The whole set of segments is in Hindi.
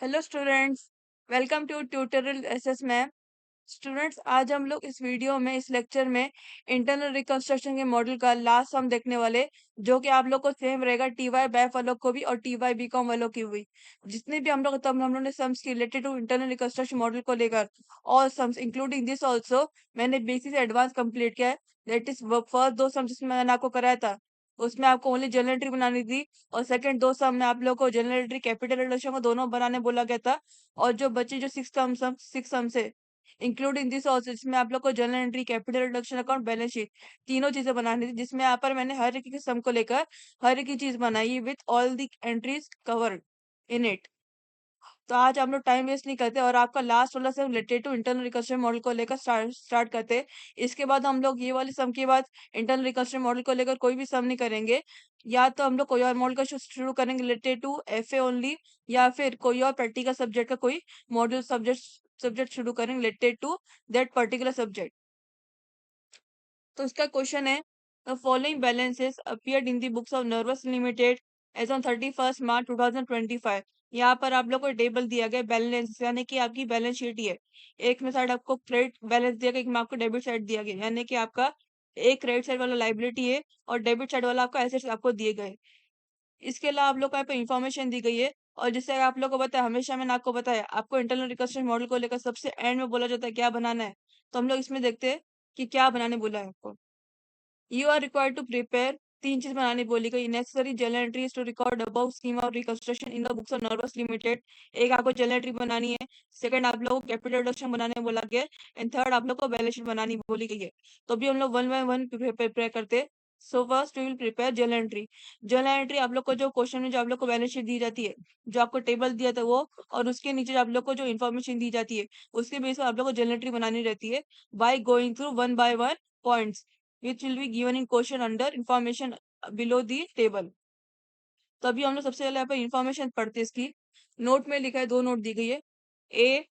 Hello students, welcome to tutorial SS ma'am. Students, आज हम लोग इस वीडियो में इस लेक्चर में इंटरनल रिकंस्ट्रक्शन के मॉडल का लास्ट सम देखने वाले, जो कि आप लोग को सेम रहेगा टी वाई बैफ वालों को भी और टी वाई बी कॉम वालों की हुई। जितने भी हम लोग ने सम्स की related to internal reconstruction model को लेकर all sums including this also मैंने बेसिक से एडवांस कंप्लीट किया है। दैट इज फर्स्ट दो सम्स जिसमें मैंने आपको कराया था, उसमें आपको ओनली जनरल एंट्री बनानी थी। और सेकंड दो सम में आप लोग को जनरल एंट्री कैपिटल रिडक्शन को दोनों बनाने बोला गया था। और जो बच्चे जो सिक्स सम से इंक्लूडिंग दिस ऑल्सो, जिसमें आप लोग को general entry capital reduction account balance sheet तीनों चीजें बनानी थी, जिसमें यहाँ पर मैंने हर एक के सम को लेकर हर एक की चीज बनाई with all the entries covered in it. तो आज हम लोग टाइम वेस्ट नहीं करते और आपका लास्ट वाला से related to internal recursive model को लेकर स्टार्ट करते हैं। इसके बाद हम लोग ये वाले सम के बाद इंटरनल रिकर्सिव मॉडल को लेकर कोई भी सम नहीं करेंगे। या तो हम लोग कोई और मॉडल का शुरू करेंगे रिलेटेड टू एफए ओनली, या फिर कोई और प्रैक्टिकल सब्जेक्ट का कोई मॉड्यूल सब्जेक्ट शुरू करेंगे related to that particular subject. तो इसका क्वेश्चन है, the following balances appeared in the books of Nervous Limited as on 31 March 2025। यहाँ पर आप लोग को टेबल दिया गया बैलेंस, यानी कि आपकी बैलेंस शीट ही है। एक में साइड आपको क्रेडिट बैलेंस दिया गया, एक में आपको डेबिट साइड दिया गया, यानी कि आपका एक क्रेडिट साइड वाला लाइबिलिटी है और डेबिट साइड वाला आपका एसेट्स आपको दिए गए। इसके अलावा आप लोग को यहाँ पे इंफॉर्मेशन दी गई है। और जिससे आप लोग को बताया, हमेशा मैंने आपको बताया, आपको इंटरनल रिकंस्ट्रक्शन मॉडल को लेकर सबसे एंड में बोला जाता है क्या बनाना है। तो हम लोग इसमें देखते हैं कि क्या बनाने बोला है आपको। You are required to prepare, तीन चीज बनानी बोली गई, necessary journal entries to record about scheme of reconstruction in the books of Nervous Limited. एक आपको जर्नल एंट्री बनानी है। सेकंड आप लोग को कैपिटल रिडक्शन बनाने बोला गया है। एंड थर्ड आप लोग को बैलेंस शीट बनानी बोली गई है। तो अभी हम लोग वन बाय वन प्रिपेयर करते हैं। So first we will prepare journal entry. Journal entry आप लोग को जो क्वेश्चन में जो आप लोग को बैलेंस शीट दी जाती है, जो आपको टेबल दिया था वो, और उसके नीचे आप लोग को जो इन्फॉर्मेशन दी जाती है, उसके बेस पर आप लोग को जर्नल एंट्री बनानी रहती है by going through one by one points which will be given in question under information below the table। तो अभी हम लोग सबसे पहले यहाँ पे इंफॉर्मेशन पढ़ते हैं इसकी। नोट में लिखा है, दो नोट दी गई है। A,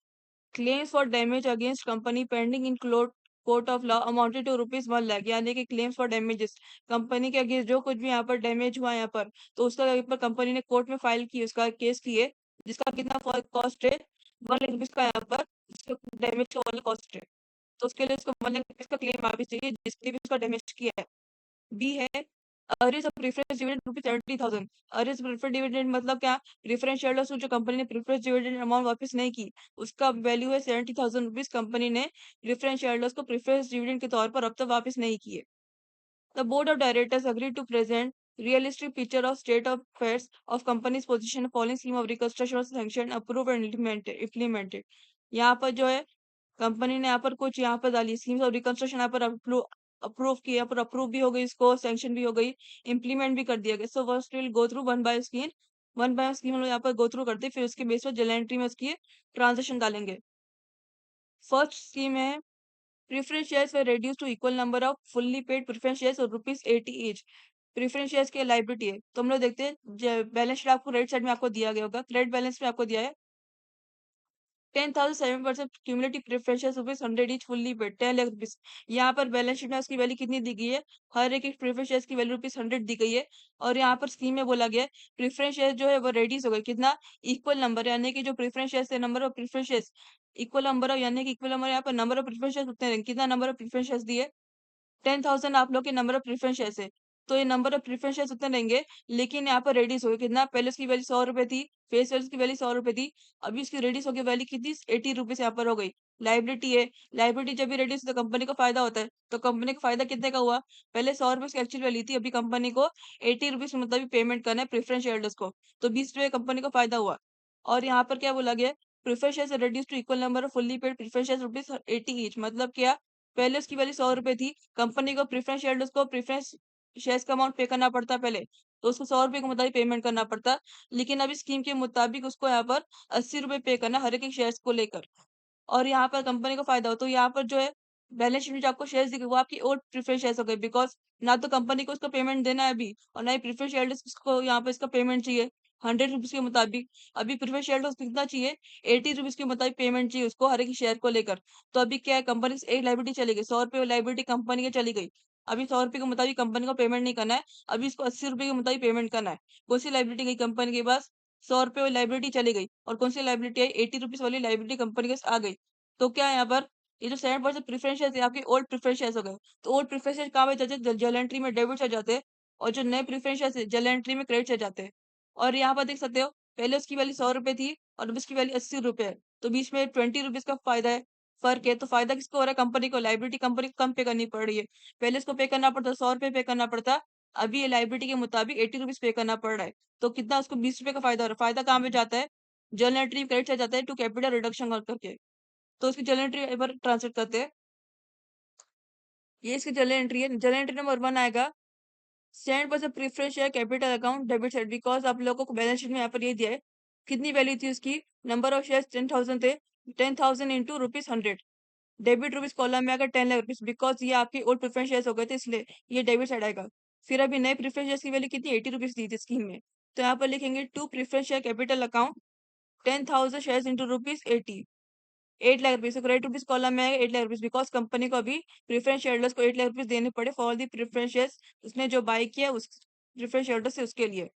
claims for damage against company pending in court of law amounted to ₹1 lakh, यानी कि क्लेम्स फॉर डैमेजेस, कंपनी के अगेंस्ट जो कुछ भी यहाँ पर डैमेज हुआ यहाँ पर, तो उसका यहाँ पर कंपनी ने कोर्ट में फाइल की, उसका केस की है, जिसका कितना कॉस्ट है, ₹1 लाख का यहाँ पर डैमेज का वाला कॉस्ट है। तो उसके लिए उसको ₹1 लाख का क्लेम वापिस चाहिए जिसके भी उसका डैमेज किया है। बी है, arrays of preference dividend ₹70,000। Arrays preference dividend मतलब क्या? प्रेफरेंस शेयर्स जो कंपनी ने प्रेफरेंस डिविडेंड अमाउंट वापस नहीं की, उसका वैल्यू है ₹70,000। कंपनी ने प्रेफरेंस शेयर्स को प्रेफरेंस डिविडेंड के तौर पर अब तक वापस नहीं किए। The board of directors agreed to present realistic picture of state of affairs of company's position following scheme of reconstruction was sanctioned, approved and implemented। यहाँ पर जो है कंपनी ने यहाँ पर कुछ यहाँ पर डाली स्कीम्स ऑफ रिकंस्ट्रक्शन, यहाँ पर अप्रूव किया, यहाँ पर अप्रूव भी हो गई, इसको सैंक्शन भी हो गई, इम्प्लीमेंट भी कर दिया गया। सो first will go through one by scheme हम लोग यहाँ पर गो थ्रू करते हैं, फिर उसके बेस पर जनरल एंट्री में उसकी ट्रांजेक्शन डालेंगे। फर्स्ट स्कीम है, preference shares were reduced to equal number of fully paid preference shares और ₹80 each। प्रेफरेंस शेयर्स की लाइबिलिटी है, तो हम लोग देखते हैं बैलेंस शीट आपको राइट साइड में आपको दिया गया होगा, क्रेडिट बैलेंस में आपको दिया है 10,007% cumulative preference ₹100 each fully paid ₹10 lakh. यहाँ पर बैलेंस शीट में उसकी वैल्यू कितनी दी गई है, हर एक प्रेफरेंस शेयर्स की वैल्यू ₹100 दी गई है। और यहाँ पर स्कीम में बोला गया है प्रेफरेंस शेयर जो है वो रेड्यूस हो गए, कितना? इक्वल नंबर, यानी कि जो प्रेफरेंस शेयर्स है, number of preference shares equal number of, यानी कि इक्वल नंबर, यहाँ पर नंबर ऑफ प्रेफरेंस शेयर्स उतने रहेंगे, कितना नंबर ऑफ प्रेफरेंस शेयर्स दिए? 10,000 आप लोग के नंबर ऑफ प्रेफरेंस शेयर्स है। तो ये नंबर ऑफ प्रेफरेंस शेयर्स उतने रहेंगे, लेकिन यहाँ पर रेड्यूस हो गया, कितना? पहले उसकी वैल्यू ₹100 थी, फेस वैल्यू की वैल्यू ₹100 थी, अभी उसकी रेड्यूस होकर वैल्यू कितनी? ₹80 यहाँ पर हो गई। लाइबिलिटी है, लाइबिलिटी जब भी रेड्यूस तो कंपनी को फायदा होता है, तो कंपनी को फायदा कितने का हुआ? पहले ₹100 की एक्चुअल वैल्यू थी, अभी कंपनी को ₹80 मतलब पेमेंट करना है प्रेफरेंस शेयर्स को, तो ₹20 कंपनी को फायदा हुआ। और यहाँ पर क्या बोला गया? Preference shares reduce to equal number of fully paid preference shares ₹80 each, मतलब क्या? पहले उसकी वैल्यू ₹100 थी, कंपनी को प्रेफरेंस शेयर्स को प्रेफरेंस शेयर्स का अमाउंट पे करना पड़ता पहले, तो उसको ₹100 के मुताबिक पेमेंट करना पड़ता। लेकिन अभी स्कीम के मुताबिक उसको यहाँ पर ₹80 पे करना हर एक शेयर्स को लेकर, और यहाँ पर कंपनी को फायदा हो, तो यहाँ पर जो है बैलेंस शीट में जो आपको शेयर्स दिखे वो आपकी ओल्ड प्रेफरेंस शेयर्स हो गए, बिकॉज ना तो कंपनी को उसका पेमेंट देना है अभी, और ना ही प्रेफरेंस शेयर्स को यहाँ पर इसका पेमेंट चाहिए ₹100 के मुताबिक। अभी प्रेफरेंस शेयर्स कितना चाहिए? ₹80 के मुताबिक पेमेंट चाहिए उसको हर एक शेयर को लेकर। तो अभी क्या है, कंपनी से एक लाइबिलिटी चली गई, ₹100 लाइबिलिटी कंपनी की चली गई। अभी ₹100 के मुताबिक कंपनी को पेमेंट नहीं करना है, अभी इसको ₹80 के मुताबिक पेमेंट करना है। कौन सी लाइबिलिटी गई कंपनी के पास? 100 रुपये वाली लाइबिलिटी चली गई और कौन सी लाइबिलिटी आई, 80 रुपीज वाली लाइबिलिटी कंपनी के आ गई। तो क्या है यहाँ पर, ये जो 7% प्रेफरेंस शेयर थे आपके ओल्ड प्रेफरेंस शेयर हो गए। तो ओल्ड प्रेफरेंस शेयर कहाँ पे जाते हैं, जर्नल एंट्री में डेबिट से जाते हैं, और जो नए प्रेफरेंस शेयर जर्नल एंट्री में क्रेडिट से जाते हैं। और यहाँ पर देख सकते हो, पहले उसकी वैल्यू 100 रुपए थी और अब उसकी वैल्यू 80 रुपए है। तो बीच में 20 रुपीज का फायदा है, फर्क है। तो फायदा किसको हो रहा है, कंपनी को। लाइबिलिटी कंपनी को कम पे करनी पड़ रही है। पहले इसको पे करना पड़ता, 100 रुपए पे करना पड़ता, अभी ये लाइबिलिटी के मुताबिक 80 रुपीज पे करना पड़ रहा है। तो कितना उसको 20 रुपए का फायदा हो रहा है। फायदा कहाँ पे जाता है, जर्नल एंट्री क्रेडिट से जाता है टू कैपिटल रिडक्शन करके। तो उसकी जर्नल एंट्री पर ट्रांसलेट करते हैं। ये इसकी जर्नल एंट्री है। जर्नल एंट्री नंबर 1 आएगा, 7% preference share capital account debit side, because आप लोगों को बैलेंस शीट में यहाँ पर ये दिया है कितनी वैल्यू थी उसकी। नंबर ऑफ शेयर 10,000 थे, 10,000 इंटू ₹100। डेबिट रुपीज कॉलम में अगर 10 लाख रुपीज, बिकॉज ये आपके ओल्ड प्रेफरेंस शेयर हो गए थे इसलिए ये डेबिट साइड आएगा। फिर अभी नए प्रेफरेंस शेयर की वैल्यू कितनी, 80 रुपीज दी थी स्कीम में। तो यहाँ पर लिखेंगे to preference share capital account 10,000 share into ₹80, 8 lakh rupees. तो क्रेडिट रुपीज कॉलम में आएगा 8 लाख रुपीज, बिकॉज कंपनी को अभी प्रेफरेंस शेयरर्स को 8 लाख रुपीज देने पड़े फॉर दी प्रेफरेंस शेयर, उसने जो बाई किया उस प्रेफरेंस शेयरर्स से उसके लिए।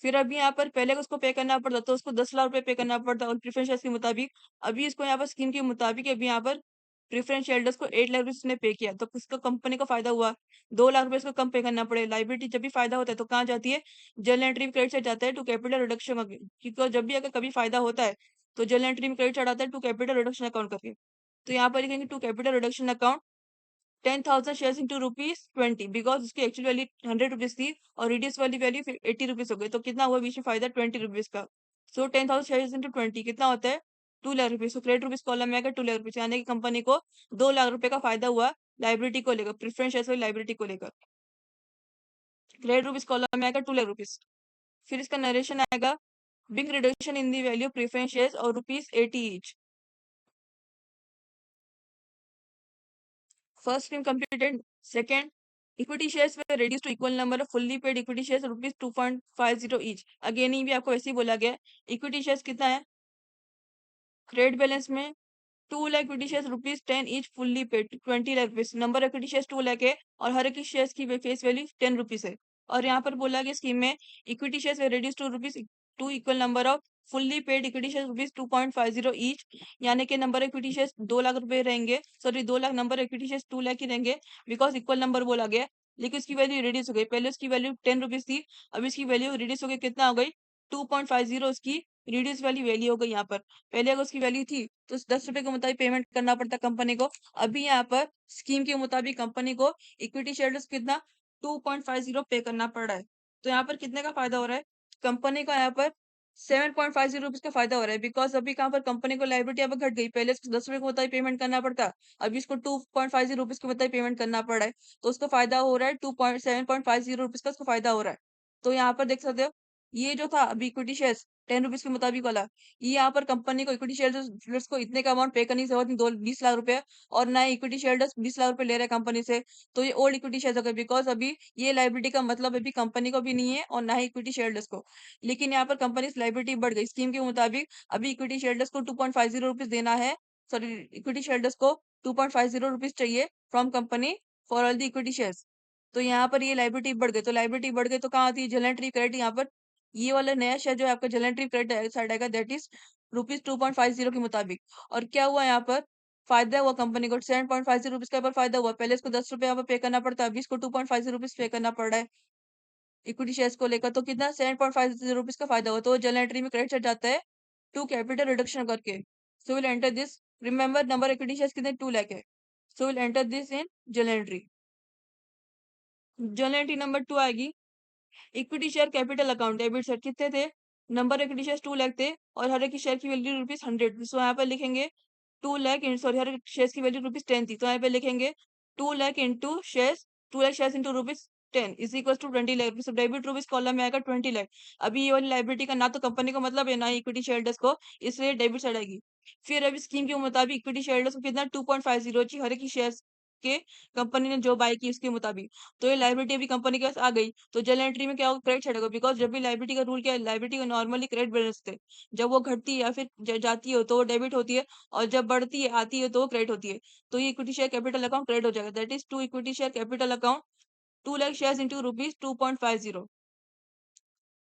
फिर अभी यहाँ पर पहले उसको पे करना पड़ता, तो उसको 10 लाख रुपए पे करना पड़ता और प्रेफरेंस शेयर्स के मुताबिक। अभी इसको यहाँ पर स्कीम के मुताबिक अभी यहाँ पर प्रेफरेंस शेयर्स को 8 लाख रुपीज ने पे किया, तो किसको, कंपनी को फायदा हुआ। 2 लाख रुपए इसको कम पे करना पड़े। लाइबिलिटी जब भी फायदा होता है तो कहाँ जाती है, जर्नल एंट्री में क्रेडिट साइड जाता है टू कैपिटल रिडक्शन, क्योंकि जब भी अगर कभी फायदा होता है तो जर्नल एंट्री में क्रेडिट साइड आता है टू कैपिटल रिडक्शन अकाउंट करके। तो यहाँ पर लिखेंगे to capital reduction account 10,000 shares into ₹20, because उसकी एक्चुअल वैल्यू 100 रुपीज थी और रिड्यूस वाली वैल्यू फिर 80 रुपीज हो गई। तो कितना हुआ बीच में फायदा, 20 रुपीज का। सो 10,000 शेयर्स इंटू 20 कितना होता है, 2 लाख रुपीज। तो क्रेडिट रुपीज कॉलम में आएगा 2 लाख रुपीज, यानी कि कंपनी को 2 लाख रुपए का फायदा हुआ लाइबिलिटी को लेकर, प्रेफरेंस शेयर्स वाली लाइबिलिटी को लेकर। क्रेडिट रुपीज कॉलम में आएगा 2 लाख रुपीज। फिर इसका नरेशन आएगा, big reduction in the value preference shares और ₹80 each. First scheme completed. Second, equity shares were reduced to equal number of fully paid equity shares rupees 2.50 each. Again ये भी आपको वैसे ही बोला गया है। इक्विटी शेयर्स कितना है, क्रेडिट बैलेंस में 2 lakh equity shares ₹10 each fully paid 20 lakh rupees. Number of equity shares 2 lakh है और हर एक शेयर्स की फेस वैल्यू 10 रुपीज है। और यहाँ पर बोला गया स्कीम में equity shares reduce to rupees two equal number of fully paid equity shares ₹2.50 each, यानी कि नंबर इक्विटी शेयर्स 2 लाख रुपए रहेंगे, sorry 2 lakh, number equity shares 2 lakh ही रहेंगे, बिकॉज इक्वल नंबर बोला गया। लेकिन उसकी वैल्यू रिड्यूस हो गई, पहले उसकी वैल्यू 10 रुपीज थी, अब इसकी वैल्यू रिड्यूस हो गई, कितना हो गई, 2.50 उसकी रिड्यूस वाली वैल्यू हो गई यहाँ पर। पहले अगर उसकी वैल्यू थी तो 10 रुपए के मुताबिक पेमेंट करना पड़ता कंपनी को। अभी यहाँ पर स्कीम के मुताबिक कंपनी को इक्विटी शेयर्स कितना 2.50 पे करना पड़ रहा है। तो यहाँ पर कितने का फायदा हो रहा है, कंपनी का यहाँ पर 7.50 रुपीज का फायदा हो रहा है, बिकॉज अभी कहाँ पर कंपनी को लाइबिलिटी अब घट गई, पहले इसको 10 रुपए के मुताबिक पेमेंट करना पड़ता, अभी इसको 2.50 रुपीज के मुताबिक पेमेंट करना पड़ रहा है। तो उसको फायदा हो रहा है 7.50 रुपीज का उसको फायदा हो रहा है। तो यहाँ पर देख सकते हो, ये जो था अभी इक्विटी शेयर्स 10 रुपीज के मुताबिक वाला, ये यहाँ पर कंपनी को इक्विटी शेयर्स को इतने का अमाउंट पे करने की जरूरत नहीं, 20 लाख रुपए, और नए इक्विटी शेयर्स 20 लाख रुपए ले रहे हैं कंपनी से। तो ये ओल्ड इक्विटी शेयर्स हो गए, बिकॉज अभी ये लाइबिलिटी का मतलब अभी कंपनी को भी नहीं है और ना ही इक्विटी शेयर्स को। लेकिन यहाँ पर कंपनी की लाइबिलिटी बढ़ गई स्कीम के मुताबिक, अभी इक्विटी शेयर्स को 2.50 रुपीज देना है, सॉरी इक्विटी शेयर्स को 2.50 रुपीज चाहिए from company for all the equity shares. तो यहाँ पर ये लाइबिलिटी बढ़ गई, तो लाइबिलिटी बढ़ गई तो कहाँ आती है, जनरल एंट्री क्रेडिट। यहाँ पर ये वाला नया शेयर जो है आपका जनरल एंट्री क्रेडिट साइड आएगा, दैट इज ₹2.50 के मुताबिक। और क्या हुआ यहाँ पर, फायदा हुआ कंपनी को 7.50 रुपीज का यहाँ पर फायदा हुआ। पहले इसको 10 रुपए यहाँ पर पे करना पड़ता है, अभी इसको 2.50 रुपीज पे करना पड़ रहा है इक्विटी शेयर्स को लेकर। तो कितना 7.50 रुपीज का फायदा हुआ, तो जनरल एंट्री में क्रेडिट चढ़ जाता है टू कैपिटल रिडक्शन करके। सो will enter this, remember number equity shares कितने 2 लाख है, सो will enter this in general entry. Journal entry number 2 आएगी, equity share capital account debit set कितने थे, नंबर इक्विटी शेयर 2 लाख थे और हर एक की शेयर की वैल्यू ₹100। सो यहाँ पर लिखेंगे 2 लाख, सॉरी हर एक शेयर की वैल्यू ₹10 थी, तो यहाँ पे लिखेंगे 2 lakh into shares, 2 lakh shares into ₹10 is equal to 20 lakh. Debit rupees column में आएगा 20 लाख। अभी ये वाली लाइबिलिटी का ना तो कंपनी को मतलब है ना इक्विटी शेयर्स को, इसलिए डेबिट साइड आएगी। फिर अभी स्कीम के मुताबिक इक्विटी शेयर्स को कितना 2.50 चाहिए हर एक की शेयर्स के, कंपनी ने जो बाय की उसके मुताबिक। तो ये लाइबिलिटी अभी कंपनी के पास आ गई, तो जनरल एंट्री में क्या होगा, क्रेडिट साइड होगा, बिकॉज जब भी लाइबिलिटी का रूल क्या है, लाइबिलिटी का नॉर्मली क्रेडिट बैलेंस थे, जब वो घटती है या फिर जाती है तो वो डेबिट होती है, और जब बढ़ती है आती है तो वो क्रेडिट होती है। तो ये equity share capital account credit हो जाएगा, that is to equity share capital account 2 lakh shares into ₹2.50।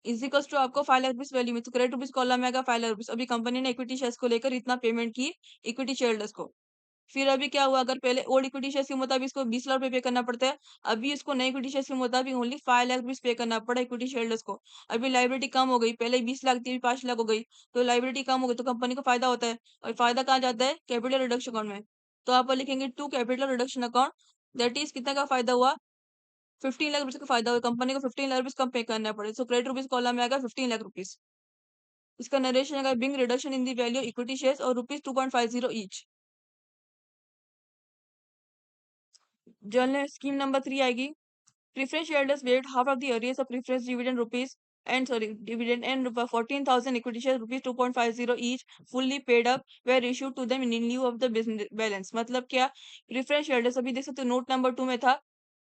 Is equals to आपको 5 लाख रुपीज वैल्यू में, तो क्रेडिट रुपीज कॉलम में आएगा 5 लाख रुपीज। अभी कंपनी ने इक्विटी शेयर्स को लेकर इतना पेमेंट की इक्विटी शेयरहोल्डर्स को। फिर अभी क्या हुआ, अगर पहले ओल्ड इक्विटी शेयर्स के मुताबिक इसको 20 लाख रुपए पे करना पड़ता है, अभी इसको नई इक्विटी शेयर्स के मुताबिक ओनली 5 लाख रुपीज पे करना पड़ा इक्विटी शेयरहोल्डर्स को। अभी लाइबिलिटी कम हो गई, पहले 20 लाख थी, अभी 5 लाख हो गई, तो लाइबिलिटी कम हो गई, तो कंपनी को फायदा होता है। और फायदा कहाँ जाता है, कैपिटल रिडक्शन अकाउंट में। तो आप लिखेंगे to capital reduction account, that is कितना का फायदा हुआ, 15 लाख रुपीज का फायदा हुआ, कंपनी को 15 लाख रुपीज कम पे करना पड़े। सो क्रेडिट रुपीज कॉलम में आएगा 15 लाख रुपीज। इसका नरेशन आएगा being reduction in the value equity shares और rupees 2.50 each. Journal scheme number 3 आएगी, preference shareholders waived half of the arrears of preference dividend rupees and sorry dividend and 14,000 equity shares rupees 2.50 each fully paid up were issued to them in lieu of the business balance। मतलब क्या, प्रीफरेंस शेयरहोल्डर्स अभी देख सकते हो नोट नंबर 2 में था,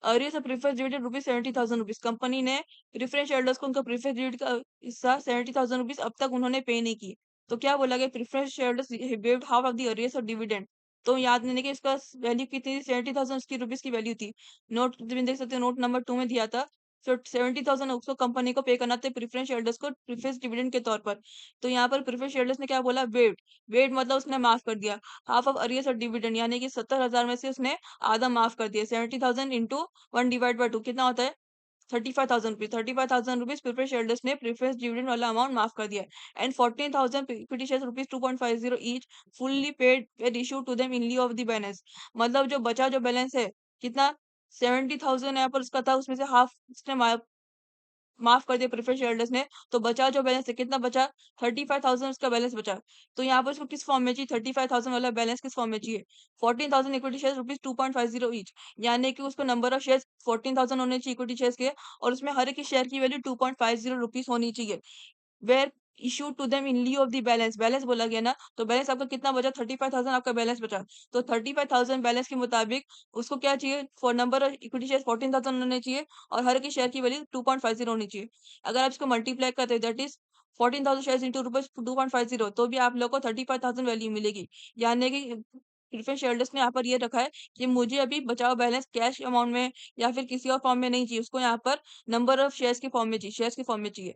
earlier preference dividend rupees 70,000 rupees, company ने प्रीफरेंस शेयरहोल्डर्स को उनका प्रीफरेंस डिविडेंड का हिस्सा 70,000 रुपीज अब तक उन्होंने पे नहीं की। तो क्या बोला गया, preference shareholders waived half of the earlier of dividend. तो याद नहीं कि इसका वैल्यू कितनी थी, 70,000 उसकी रुपीज की वैल्यू थी। नोट में देख सकते हो नोट नंबर 2 में दिया था। सो 70,000 उसको कंपनी को पे करना था प्रीफरेंस शेयरहोल्डर्स को प्रीफरेंस डिविडेंड के तौर पर। तो यहाँ पर प्रीफरेंस शेयरहोल्डर्स ने क्या बोला, वेव्ड। वेव्ड मतलब उसने माफ कर दिया half of earlier of dividend, यानी कि 70,000 में से उसने आधा माफ कर दिया। 70,000 इंटू 1/2 कितना होता है, 35,000 रुपीज। 35,000 रुपीज प्रीफरेंस शेयरहोल्डर्स ने प्रीफरेंस डिविडेंड वाला अमाउंट माफ कर दिया। And 14,000 equity shares rupees 2.50 each fully paid were issue to them in lieu of the balance. मतलब जो बचा जो बैलेंस है कितना, 70,000 यहाँ पर उसका था, उसमें से हाफ उसने माफ कर दिया प्रेफरेंस शेयरहोल्डर्स ने। तो बचा जो बैलेंस है कितना बचा, 35,000 उसका बैलेंस बचा। तो यहाँ पर उसको किस फॉर्म में चाहिए, 35,000 वाला बैलेंस किस फॉर्म में चाहिए, 14,000 इक्विटी शेयर रुपीज 2.50 ईच, यानी कि उसको नंबर ऑफ शेयर 14,000 होने चाहिए इक्विटी शेयर्स के, और उसमें हर एक शेयर की वैल्यू 2.50 रुपीज होनी चाहिए। Were issue to them in lieu of the balance, balance बोला गया ना, तो बैलेंस आपका कितना बचा, 35,000 आपका बैलेंस बचा। तो 35,000 बैलेंस के मुताबिक उसको क्या चाहिए, for number of equity share 14,000 होने चाहिए, और हर एक शेयर की वैल्यू 2.50 होनी चाहिए। अगर आप इसको मल्टीप्लाई करते हैं that is 14,000 share into rupees 2.50, तो भी आप लोग को 35,000 वैल्यू मिलेगी। यानी कि प्रीफरेंस शेयरहोल्डर्स ने यहाँ पर ये रखा है कि मुझे अभी बचाओ बैलेंस कैश अमाउंट में या फिर किसी और फॉर्म में नहीं चाहिए, उसको यहाँ पर नंबर ऑफ शेयर्स के फॉर्म में चाहिए, शेयर्स के फॉर्म में चाहिए।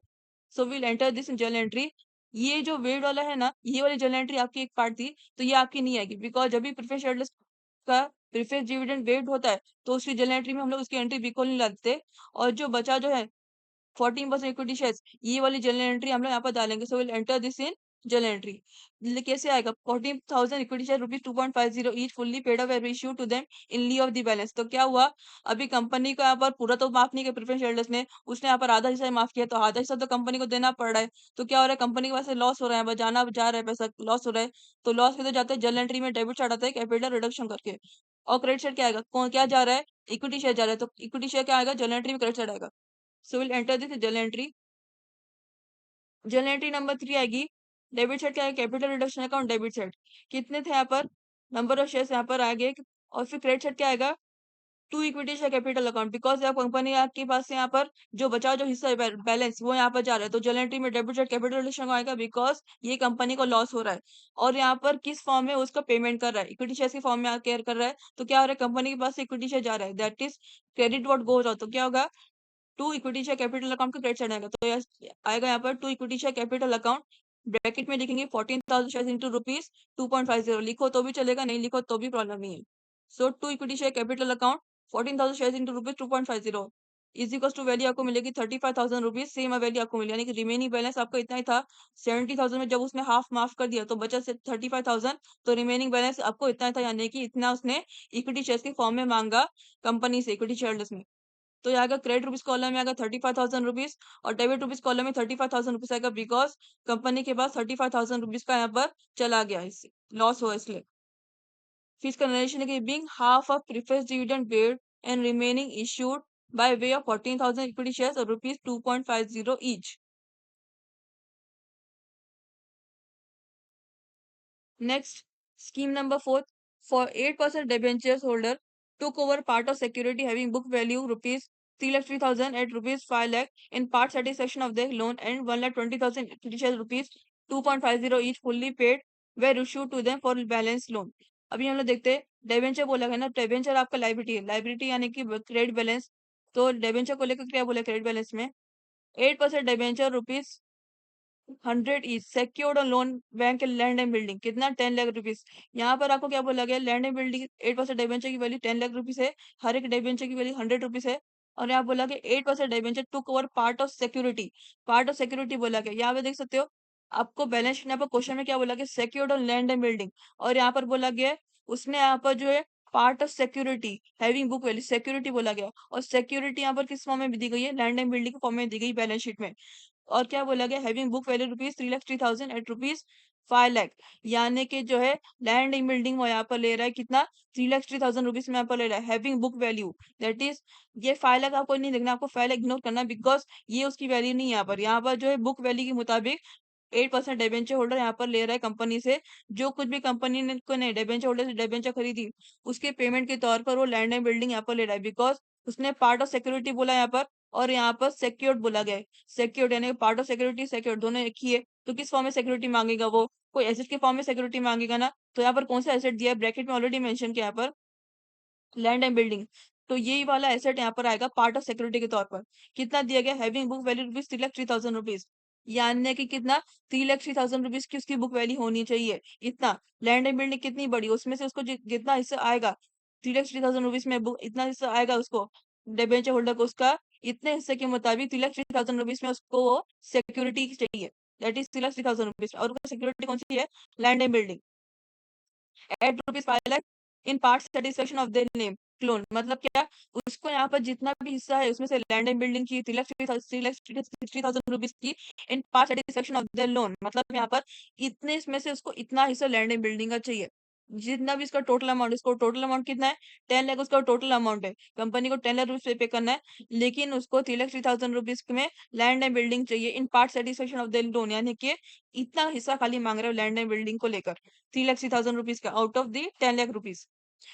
सो will enter this journal entry. ये जो वेट वाला है ना, ये वाली जर्नल एंट्री आपकी एक पार्ट थी, तो ये आपकी नहीं आएगी, बिकॉज जब भी प्रेफरेंस शेयरहोल्डर्स का प्रेफरेंस डिविडेंड वेट होता है तो उसकी जर्नल एंट्री में हम लोग उसकी एंट्री बिल्कुल नहीं लाते। और जो बचा जो है 14% इक्विटी शेयर्स, ये वाली जर्नल एंट्री हम लोग यहाँ पर डालेंगे। So will enter this in journal entry. कैसे आएगा, 14,000 equity share rupees 2.50 each fully paid up issue to them in lieu of the balance. तो क्या हुआ, अभी कंपनी को यहाँ पर पूरा तो माफ नहीं किया प्रेफरेंस शेयरहोल्डर्स ने, उसने यहाँ पर आधा हिस्सा ही माफ किया, तो आधा हिस्सा तो कंपनी को देना पड़ रहा है। तो क्या हो रहा है, कंपनी के पास लॉस हो रहा है, बचाना जा रहा है पैसा, लॉस हो रहा है। तो लॉस किधर जाता है, जर्नल एंट्री में डेबिट साइड आता है कैपिटल रिडक्शन करके, और क्रेडिट साइड क्या आएगा, कौन क्या जा रहा है, इक्विटी शेयर जा रहा है, तो इक्विटी शेयर क्या आएगा, जर्नल एंट्री में क्रेडिट साइड आएगा। सो will enter this journal entry. Journal entry number 3 आएगी, डेबिट साइड क्या है, capital reduction account debit side. कितने थे यहाँ पर, नंबर ऑफ शेयर्स यहाँ पर आगे, और फिर क्रेडिट साइड क्या आएगा, to equity share capital account, because आप कंपनी आपके पास से यहाँ पर जो बचा जो हिस्सा है बैलेंस वो यहाँ पर जा रहा है, तो जर्नल एंट्री में डेबिट साइड कैपिटल रिडक्शन आएगा, बिकॉज ये कंपनी को लॉस हो रहा है। और यहाँ पर किस फॉर्म में उसका पेमेंट कर रहा है, इक्विटी शेयर के फॉर्म में केयर कर रहा है। तो क्या हो रहा है, कंपनी के पास से इक्विटी शेयर जा रहा है, that is credit what goes out. तो क्या होगा, to equity share capital account का क्रेडिट साइड आएगा, तो आएगा यहाँ पर to equity share capital account, bracket में लिखेंगे 14,000 शेयर इंटू रुपीज 2.50, लिखो तो भी चलेगा, नहीं लिखो तो भी प्रॉब्लम नहीं है। So to equity share capital account 14,000 share into rupees 2.50 is equal to value आपको मिलेगी 35,000 रुपीज, सेम वैल्यू आपको मिली, यानी कि रिमेनिंग बैलेंस आपका इतना ही था। 70,000 में जब उसने हाफ माफ कर दिया तो बचा से 35,000, तो रिमेनिंग बैलेंस आपको इतना ही था, यानी कि इतना उसने इक्विटी शेयर के फॉर्म में मांगा कंपनी से, इक्विटी शेयरहोल्डर्स में। तो यहाँ आएगा क्रेडिट रुपीज कॉलम में आएगा 35,000 रुपीज, और डेबिट रुपीज कॉलम में 35,000 रुपीज आएगा, बिकॉज कंपनी के पास 35,000 रुपीज का यहाँ पर चला गया, इससे लॉस हुआ इसलिए। फिर इसका नरेशन है कि being half of preference dividend paid and remaining issued by way of 14,000 equity shares और rupees 2.50 each. Next, scheme number 4, for 8% debentures holder took over part of security having book value rupees 3,03,000 at rupees 5 lakh in part satisfaction of their loan and 1,20,000 equity shares rupees 2.50 each fully paid were issued to them for balance loan। अभी हम लोग देखते हैं, डेबेंचर बोला है ना, डेबेंचर आपका लाइबिलिटी है, लाइबिलिटी यानी कि क्रेडिट बैलेंस। तो डेबेंचर को लेकर क्या बोला क्रेडिट बैलेंस में, 8% debenture rupees 100 is secured on loan bank land and building कितना 10 लाख रुपीज। यहाँ पर आपको क्या बोला गया, लैंड एंड बिल्डिंग 8% डिबेंचर की वैल्यू 10 लाख रुपीज है, हर एक डिबेंचर की वैल्यू 100 रुपीज है। और यहाँ बोला गया 8% debenture to cover part of security बोला गया। यहाँ पे देख सकते हो आपको बैलेंस शीट यहाँ पर क्वेश्चन में क्या बोला गया, secured on land and building, और यहाँ पर बोला गया है, उसने यहाँ पर जो है part of security having book value security बोला गया, और सिक्योरिटी यहाँ पर किस फॉर्म में दी गई है, लैंड एंड बिल्डिंग के फॉर्म में दी गई बैलेंस शीट में। और क्या बोला गया, having book value rupees 3,03,000 at rupees 5 lakh, यानी कि जो है लैंड इन बिल्डिंग वो यहाँ पर ले रहा है कितना, 3,03,000 रुपीज में यहाँ पर ले रहा है having book value, that is ये 5 लाख आपको नहीं देखना, आपको 5 लाख इग्नोर करना, बिकॉज ये उसकी वैल्यू नहीं है यहाँ पर जो है बुक वैल्यू के मुताबिक 8% डिबेंचर होल्डर यहाँ पर ले रहा है कंपनी से, जो कुछ भी कंपनी ने को ने डिबेंचर होल्डर से डिबेंचर खरीदी उसके पेमेंट के तौर पर वो लैंड एंड बिल्डिंग यहाँ पर ले रहा है, बिकॉज उसने पार्ट ऑफ सिक्योरिटी बोला यहाँ पर, और यहाँ पर सिक्योर्ड बोला गया है। सिक्योर्ड यानी पार्ट ऑफ सिक्योरिटी सिक्योर्ड दोनों एक ही है, तो किस फॉर्म में सिक्योरिटी मांगेगा, वो कोई एसेट के फॉर्म में सिक्योरिटी मांगेगा ना, तो यहाँ पर कौन सा एसेट दिया है, ब्रैकेट में ऑलरेडी मेंशन किया यहाँ पर लैंड एंड बिल्डिंग, तो यही वाला एसेट यहाँ पर आएगा पार्ट ऑफ सिक्योरिटी के तौर पर। कितना दिया गया, having book value rupees 3,03,000 rupees, यानी कि कितना 3,03,000 रुपीज की उसकी बुक वैल्यू होनी चाहिए इतना। लैंड एंड बिल्डिंग कितनी बड़ी, उसमें से उसको जितना हिस्सा आएगा 3,03,000 रुपीज में इतना हिस्सा आएगा उसको डिबेंचर होल्डर को, उसका इतने हिस्से के मुताबिक 3,03,000 रुपीज में उसको वो सिक्योरिटी चाहिए, दैट इज 3,03,000 रुपीज, और उसका सिक्योरिटी कौन सी है, land and building at rupees 5 lakh in part satisfaction of their name clone, मतलब क्या, उसको यहाँ पर जितना भी हिस्सा है उसमें से लैंड एंड बिल्डिंग की 3,60,000 रुपीज की in part satisfaction of their loan, मतलब यहाँ पर इतने इसमें से उसको इतना हिस्सा लैंड एंड बिल्डिंग का चाहिए, जितना भी इसका टोटल अमाउंट, इसको टोटल अमाउंट कितना है 10 लाख, उसका टोटल अमाउंट है, कंपनी को 10 लाख रुपीज पे करना है, लेकिन उसको 3,03,000 रुपीज में लैंड एंड बिल्डिंग चाहिए in part satisfaction of the loan, यानी कि इतना हिस्सा खाली मांग रहे हो लैंड एंड बिल्डिंग को लेकर 3,60,000 रुपीज का out of the 10 lakh rupees,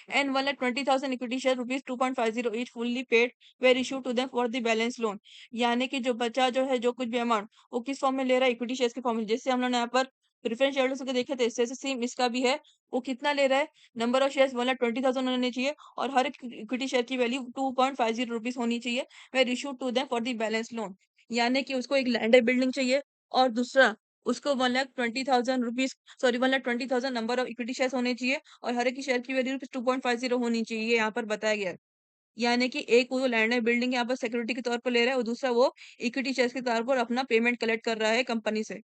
and 1,20,000 equity share rupees 2.50 each fully paid were issued to them for the balance loan, यानी कि जो बचा जो है जो कुछ भी अमाउंट वो किस फॉर्म में ले रहा है, इक्विटी शेयर्स के फॉर्म में, जैसे हम लोग ने यहाँ पर प्रेफरेंस शेयर्स को देखे थे, इससे सेम इसका भी है, वो कितना ले रहा है, नंबर ऑफ शेयर्स 1,20,000 होने चाहिए, और हर एक इक्विटी शेयर की वैल्यू 2.50 रुपीज होनी चाहिए, were issue to them for the balance loan, यानी कि उसको एक लैंड बिल्डिंग चाहिए, और दूसरा उसको 1,20,000 rupees, sorry 1,20,000 number of equity shares होने चाहिए, और हर एक की शेयर की वैल्यू 2.50 होनी चाहिए, ये यहाँ पर बताया गया है। यानी कि एक वो लैंड है बिल्डिंग यहाँ पर सिक्योरिटी के तौर पर ले रहा है, और दूसरा वो इक्विटी शेयर्स के तौर पर अपना पेमेंट कलेक्ट कर रहा है कंपनी से।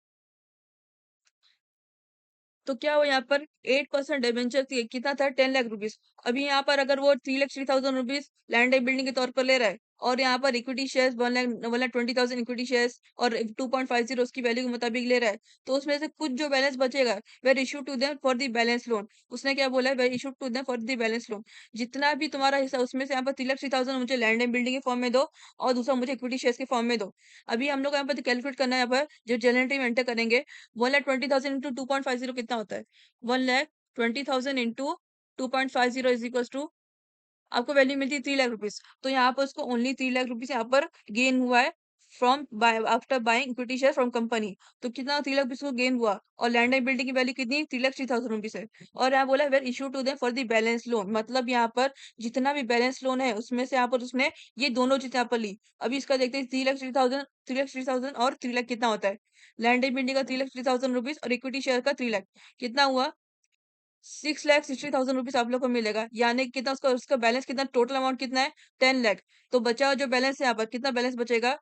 तो क्या हुआ यहाँ पर 8% डिबेंचर थी, कितना था 10 लाख रुपीज। अभी यहाँ पर अगर वो 3,03,000 रुपीज लैंड बिल्डिंग के तौर पर ले रहा है, और यहाँ पर इक्विटी शेयर्स 1,20,000 इक्विटी शेयर्स और 2.50 उसकी वैल्यू के मुताबिक ले रहा है, तो उसमें से कुछ जो बैलेंस बचेगा were issue to them for the balance loan, उसने क्या बोला है, were issue to them for the balance loan, जितना भी तुम्हारा हिस्सा उसमें से यहाँ पर 3,03,000 मुझे लैंड एंड बिल्डिंग के फॉर्म में दो, और दूसरा मुझे इक्विटी शेयर्स के फॉर्म में दो। अभी हम लोग यहाँ पर कैलकुलेट करना है, यहाँ पर जो जनरल एंट्री में एंटर करेंगे, 1,20,000 इंटू 2.50 कितना होता है, 1,20,000 इंटू 2.50 इज इक्वल टू आपको वैल्यू मिलती है 3 लाख रुपीज, तो यहाँ पर उसको ओनली 3 लाख रुपीज यहाँ पर गेन हुआ है from buy after buying equity share from company, तो कितना 3 लाख रुपीज को गेन हुआ, और लैंड एंड बिल्डिंग की वैल्यू कितनी 3,03,000 रुपीज है, और यहाँ बोला were issue to them for the balance loan, मतलब यहाँ पर जितना भी बैलेंस लोन है उसमें से यहाँ पर उसने ये दोनों चीजें यहाँ पर ली। अभी इसका देखते हैं 3,03,000, 3,03,000 और 3 लाख कितना होता है, लैंड एंड बिल्डिंग का 3,03,000 रुपीज और इक्विटी शेयर का 3 लाख, कितना हुआ 6,60,000 रुपीज आप लोग को मिलेगा, यानी कि कितना उसका उसका बैलेंस कितना, टोटल अमाउंट कितना है 10 लाख, तो बचा हुआ जो बैलेंस है यहाँ पर कितना बैलेंस बचेगा,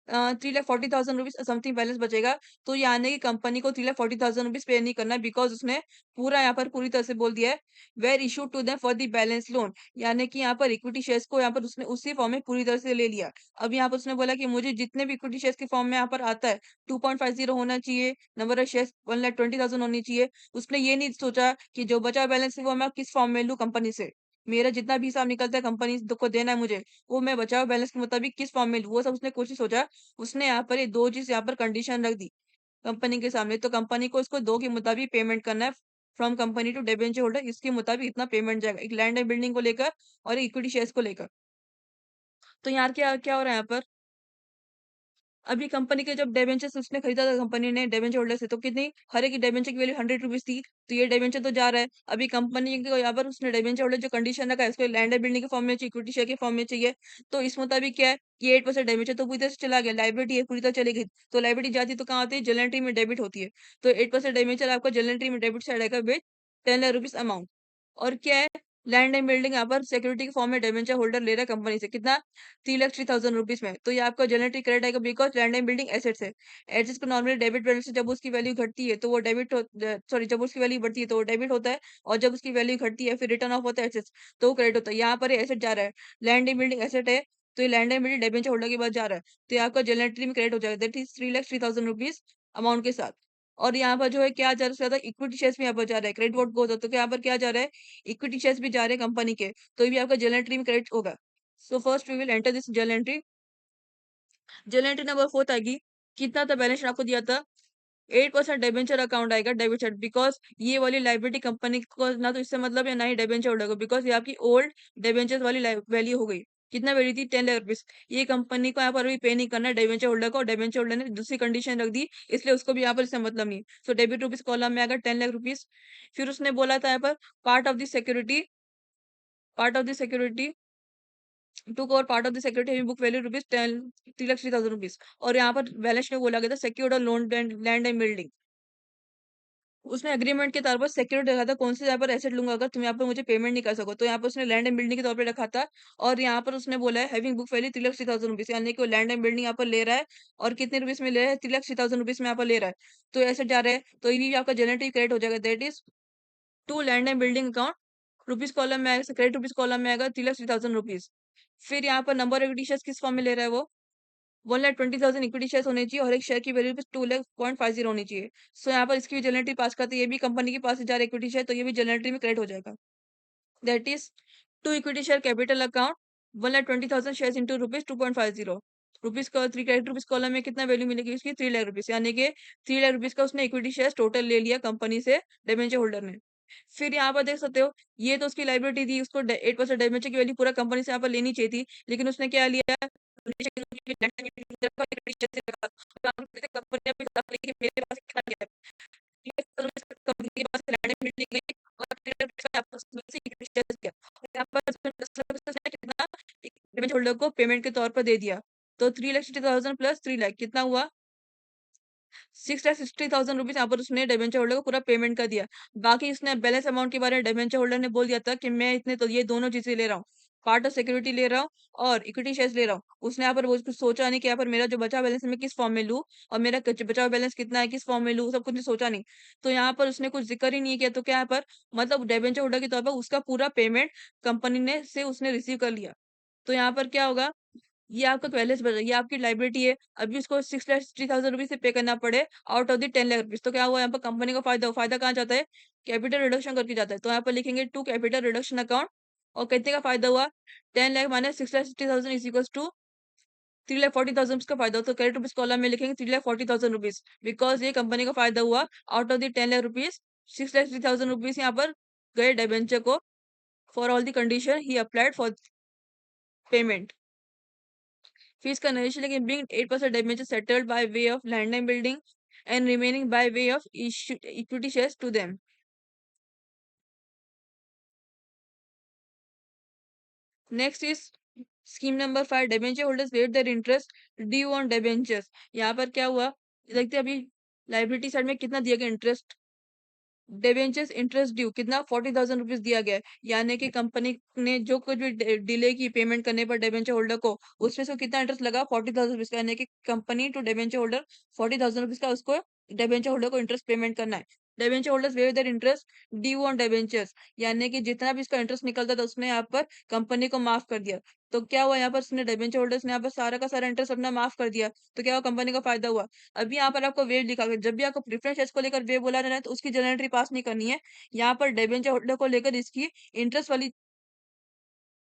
3,40,000 रुपीज समथिंग बैलेंस बचेगा, तो यानी कि कंपनी को 3,40,000 रुपीज पे नहीं करना, बिकॉज उसने पूरा यहाँ पर पूरी तरह से बोल दिया है were issue to them for the balance loan, यानी कि यहाँ पर इक्विटी शेयर्स को यहाँ पर उसने उसी फॉर्म में पूरी तरह से ले लिया। अब यहाँ पर उसने बोला कि मुझे जितने भी इक्विटी शेयर्स के फॉर्म में यहाँ पर आता है 2.50 होना चाहिए, नंबर ऑफ शेयर्स 1,20,000 होनी चाहिए, उसने ये नहीं सोचा कि जो बचा बैलेंस है वो मैं किस फॉर्म में लूँ कंपनी से, मेरा जितना भी हिसाब निकलता है कंपनी को देना है मुझे, वो मैं बचा हुआ बैलेंस के मुताबिक किस फॉर्म में लूँ, वो सब उसने कोशिश सोचा। उसने यहाँ पर ये दो चीज यहाँ पर कंडीशन रख दी कंपनी के सामने, तो कंपनी को इसको दो के मुताबिक पेमेंट करना है, from company to debenture holder, इसके मुताबिक इतना पेमेंट जाएगा, एक लैंड एंड बिल्डिंग को लेकर और इक्विटी शेयर्स को लेकर। तो यहाँ क्या क्या हो रहा है यहाँ पर, अभी कंपनी के जब डिबेंचर्स उसने खरीदा था कंपनी ने डिबेंचर होल्डर से, तो कितनी, हर एक डिबेंचर की वैल्यू 100 रुपीज थी। तो ये डिबेंचर तो जा रहा है। अभी कंपनी को यहाँ पर उसने डिबेंचर होल्डर जो कंडीशन रखा है, इसको लैंड बिल्डिंग के फॉर्म में चाहिए, इक्विटी शेयर के फॉर्म में चाहिए। तो इस मुताबिक क्या है कि 8% डिबेंचर तो पूरी तरह से चला गया, लाइबिलिटी है पूरी तरह चली गई। तो लाइबिलिटी जाती है तो कहाँ होती है, जनरल एंट्री में डेबिट होती है। तो 8% डिबेंचर आपका जनरल एंट्री में डेबिट साइड आएगा विद 10 लाख रुपीज अमाउंट। और क्या है, लैंड एंड बिल्डिंग यहाँ पर सिक्योरिटी के फॉर्म में डिबेंचर होल्डर ले रहा है कंपनी से, कितना, 3,03,000 रुपीज में। तो ये आपका जनरल एंट्री क्रेडिट आएगा because land and building assets है। एसेट्स को नॉर्मली डेबिट बैलेंस से जब उसकी वैल्यू घटती है तो वो डेबिट, सॉरी, जब उसकी वैल्यू बढ़ती है तो वो डेबिट होता है, और जब उसकी वैल्यू घटती है फिर रिटर्न ऑफ होता है एसेट्स, तो वो क्रेडिट होता है। यहाँ पर एसेट जा रहा है, लैंड एंड बिल्डिंग एसेट है, तो ये land and building debenture holder के पास जा रहा है। तो ये आपका जनरल एंट्री में क्रेडिट हो जाएगा, दैट इज 3,03,000 रुपीज अमाउंट के साथ। और यहाँ पर जो है क्या जा रहा है, इक्विटी शेयर्स में यहाँ पर जा रहा है, क्रेडिट वोट गोज, तो यहाँ पर क्या जा रहा है, इक्विटी शेयर्स भी जा रहे हैं कंपनी के, तो ये भी आपका जनरल एंट्री में क्रेडिट होगा। So first we will enter this journal entry. Journal entry number 4 आएगी, कितना था बैलेंस शीट आपको दिया था, 8% डिबेंचर अकाउंट आएगा डेबिट साइड, बिकॉज ये वाली लाइबिलिटी कंपनी को ना तो इससे मतलब है ना ही डिबेंचर होल्डर को, बिकॉज ये आपकी ओल्ड डिबेंचर वाली वैल्यू हो गई। कितना वैल्यू थी, 10 लाख रुपीज। ये कंपनी को यहाँ पर भी पे नहीं करना है डिबेंचर होल्डर को, डिबेंचर होल्डर ने दूसरी कंडीशन रख दी, इसलिए उसको भी यहाँ पर इससे मतलब नहीं। सो डेबिट रुपीज कॉलम में आएगा 10 लाख रुपीज। फिर उसने बोला था यहाँ पर part of the security, part of the security to cover part of the security book value rupees 3,03,000 rupees. और यहाँ पर बैलेंस में बोला गया था secured loan land and building. उसने एग्रीमेंट के तौर पर सिक्योरिटी रखा था, कौन से यहाँ पर एसेट लूंगा अगर तुम यहाँ पर मुझे पेमेंट नहीं कर सको, तो यहाँ पर उसने लैंड एंड बिल्डिंग के तौर पर रखा था। और यहाँ पर उसने बोला है हैविंग बुक वैल्यू 3,03,000 रुपीज, यानी कि वो लैंड एंड बिल्डिंग यहाँ पर ले रहा है, और कितने रुपीज में ले रहा है, 3,03,000 रुपीज में यहाँ पर ले रहा है। तो ऐसे जा रहा है, तो ये भी आपका जनरेटिव क्रेडिट हो जाएगा, that is to land and building account, rupees column में आएगा, क्रेडिट रुपीज कॉलम में आएगा 3,03,000 रुपीज। फिर यहाँ पर नंबर ऑफ शेयर्स किस फॉर्म में ले रहा है वो, 1,20,000 इक्विटी शेयर्स होने चाहिए, और एक शेयर की वैल्यू 2,50,000 होनी चाहिए। सो यहाँ पर इसकी भी जनरेटरी पास करते, ये भी कंपनी के पास से जा रहा है इक्विटी शेयर, तो ये भी जनरेटरी में क्रेडिट हो जाएगा, that is to equity share capital account, 1,20,000 share into rupees 2.50, rupees का थ्री क्रेडिट रुपीज कॉलम में कितना वैल्यू मिलेगी उसकी, 3 लाख रुपीज, यानी कि 3 लाख रुपीज का उसने इक्विटी शेयर टोटल ले लिया कंपनी से डिबेंचर होल्डर ने। फिर यहाँ पर देख सकते हो, ये तो उसकी लाइबिलिटी थी, उसको 8% डिबेंचर की वैल्यू पूरा कंपनी से यहाँ पर लेनी चाहिए थी, लेकिन उसने क्या लिया, होल्डर को पेमेंट के तौर पर दे दिया। तो 3,60,000 प्लस 3 लाख कितना हुआ, 6,60,000 रुपीज यहाँ पर उसने डिबेंचर होल्डर को पूरा पेमेंट कर दिया। बाकी उसने बैलेंस अमाउंट के बारे में डिबेंचर होल्डर ने बोल दिया था कि मैं इतने, तो ये दोनों चीजें ले रहा हूँ, पार्ट ऑफ सिक्योरिटी ले रहा हूँ और इक्विटी शेयर्स ले रहा हूँ। उसने यहाँ पर वो कुछ सोचा नहीं कि यहाँ पर मेरा जो बचा बैलेंस है मैं किस फॉर्म में लूँ, और मेरा बचा हुआ बैलेंस कितना है किस फॉर्म में लूँ, सब कुछ सोचा नहीं। तो यहाँ पर उसने कुछ जिक्र ही नहीं किया, तो क्या यहाँ पर मतलब डिबेंचर होल्डर के तौर पर उसका पूरा पेमेंट कंपनी ने से उसने रिसीव कर लिया। तो यहाँ पर क्या होगा, ये आपका बैलेंस बचा, ये आपकी लाइबिलिटी है, अभी उसको 6,60,000 रुपीज से पे करना पड़े out of the 10 lakh rupees. तो क्या हुआ यहाँ पर कंपनी का फायदा, फायदा कहाँ जाता है, कैपिटल रिडक्शन करके जाता है। तो यहाँ पर लिखेंगे टू कैपिटल रिडक्शन अकाउंट, और कितने का फायदा हुआ, 10 lakh minus 6,60,000 is equal to 3,40,000 का फायदा हो। तो क्रेडिट रुपीज कॉलम में लिखेंगे 3,40,000 रुपीज, बिकॉज ये कंपनी का फायदा हुआ out of the 10 lakh rupees, 6,60,000 rupees यहाँ पर गए डिबेंचर को for all the condition he applied for payment. Fees consideration again being 8% damages settled by way of land and building and remaining by way of equity shares to them. Next is scheme number 5, debenture holders waived their interest due on debentures. यहाँ पर क्या हुआ, देखते हैं अभी लाइबिलिटी साइड में कितना दिया गया इंटरेस्ट, डिबेंचर्स इंटरेस्ट ड्यू कितना, 40,000 रुपीज दिया गया है, यानी कि कंपनी ने जो कुछ भी डिले की पेमेंट करने पर डिबेंचर होल्डर को, उसमें से कितना इंटरेस्ट लगा, 40,000 रुपीज का, यानी कि company to debenture holder 40,000 rupees का उसको डिबेंचर होल्डर को इंटरेस्ट पेमेंट करना है। Debenture holders waive their interest due on debentures, यानी कि जितना भी इसका इंटरेस्ट निकलता था उसने यहाँ पर कंपनी को माफ कर दिया। तो क्या हुआ यहाँ पर, उसने डिबेंचर होल्डर्स ने यहाँ पर सारा का सारा इंटरेस्ट अपना माफ कर दिया, तो क्या हुआ, कंपनी का फायदा हुआ। अभी यहाँ पर आपको वेव लिखा गया, जब भी आपको प्रेफरेंस शेयर्स को लेकर वेव बोला जाना है तो उसकी जनरल पास नहीं करनी है, यहाँ पर डिबेंचर होल्डर को लेकर इसकी इंटरेस्ट वाली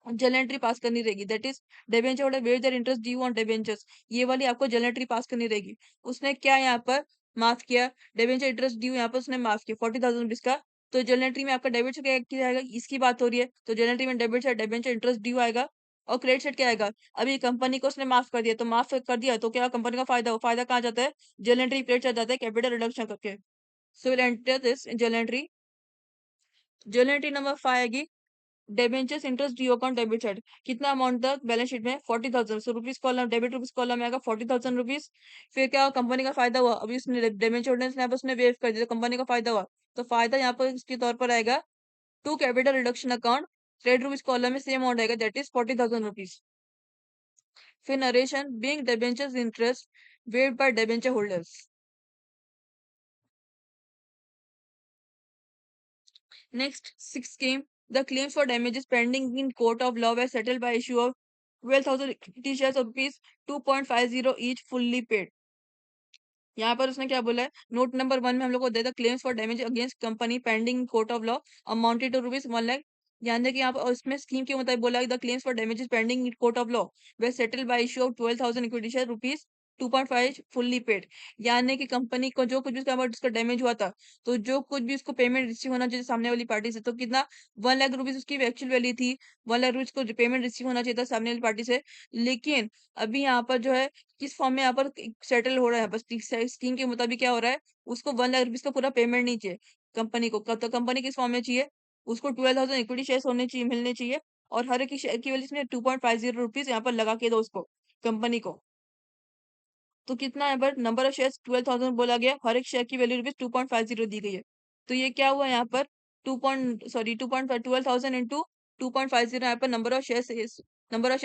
जनरल एंट्री पास करनी रहेगी, that is debenture holder wave their interest due on debentures, ये वाली आपको जनरल एंट्री पास करनी रहेगी। उसने क्या यहाँ पर माफ किया, डिबेंचर इंटरेस्ट ड्यू यहाँ पर उसने माफ किया 40,000 रुपीज का। तो जनरल एंट्री में आपका डेबिट से क्या किया जाएगा, इसकी बात हो रही है, तो जनरल एंट्री में डेबिट से डिबेंचर इंटरेस्ट ड्यू आएगा, और क्रेडिट साइड क्या आएगा? अभी कंपनी को उसने माफ कर दिया, तो माफ कर दिया तो क्या कंपनी का फायदा हो? फायदा कहाँ जाता है? जर्नल एंट्री क्रेडिट साइड जाता है कैपिटल रिडक्शन करके। सो will enter this in journal entry. Journal entry number 5 आएगी debentures interest due account debit side. कितना अमाउंट था बैलेंस शीट में? 40,000। सो rupees column debit rupees column में आएगा 40,000 रुपीज। फिर क्या कंपनी का फायदा हुआ? अभी उसने डिबेंचर होल्डर्स ने उसने वेव कर दिया, तो कंपनी का फायदा हुआ। तो फायदा यहाँ पर इसके तौर पर आएगा to capital reduction account credit rupees column में सेम अमाउंट आएगा, दैट इज 40,000 रुपीज। फिर narration being debentures interest waived by debenture holders. Next, sixth scheme, the claims for damages pending in court of law were settled by issue of 12,000 equity shares of rupees 2.50 each fully paid. यहाँ पर उसने क्या बोला है? नोट नंबर 1 में हम लोग को देता claims for damage against company pending court of law amounted to rupees 1 lakh. ध्यान दें कि यहाँ पर उसमें स्कीम के मुताबिक बोला the claims for damages pending in court of law way settle bye issue of 12,000 equity share rupees 2.5 fully paid. यानी कि कंपनी को जो कुछ भी उसका डैमेज हुआ था, तो जो कुछ भी उसको पेमेंट रिसीव होना चाहिए सामने वाली पार्टी से, तो कितना 1 लाख रुपीज उसकी एक्चुअल वैल्यू थी। 1 लाख रुपीज को पेमेंट रिसीव होना चाहिए था सामने वाली पार्टी से। लेकिन अभी यहाँ पर जो है किस फॉर्म में यहाँ पर सेटल हो रहा है, बस स्कीम के मुताबिक क्या हो रहा है, उसको 1 लाख रुपीज का पूरा पेमेंट नहीं चाहिए कंपनी को। तो कंपनी किस फॉर्म में चाहिए? उसको 12,000 इक्विटी शेयर होने चाहिए, मिलने चाहिए। और हर एक की शेयर की वैल्यू इसने 2.50 रुपीज यहाँ पर लगा के दो उसको, कंपनी को। तो कितना है? बट नंबर ऑफ शेयर 12,000 बोला गया, हर एक शेयर की वैल्यू रुपीज 2.50 दी गई है। तो ये क्या हुआ यहाँ पर? 12,000 इंटू 2.50, यहाँ पर नंबर ऑफ शेयर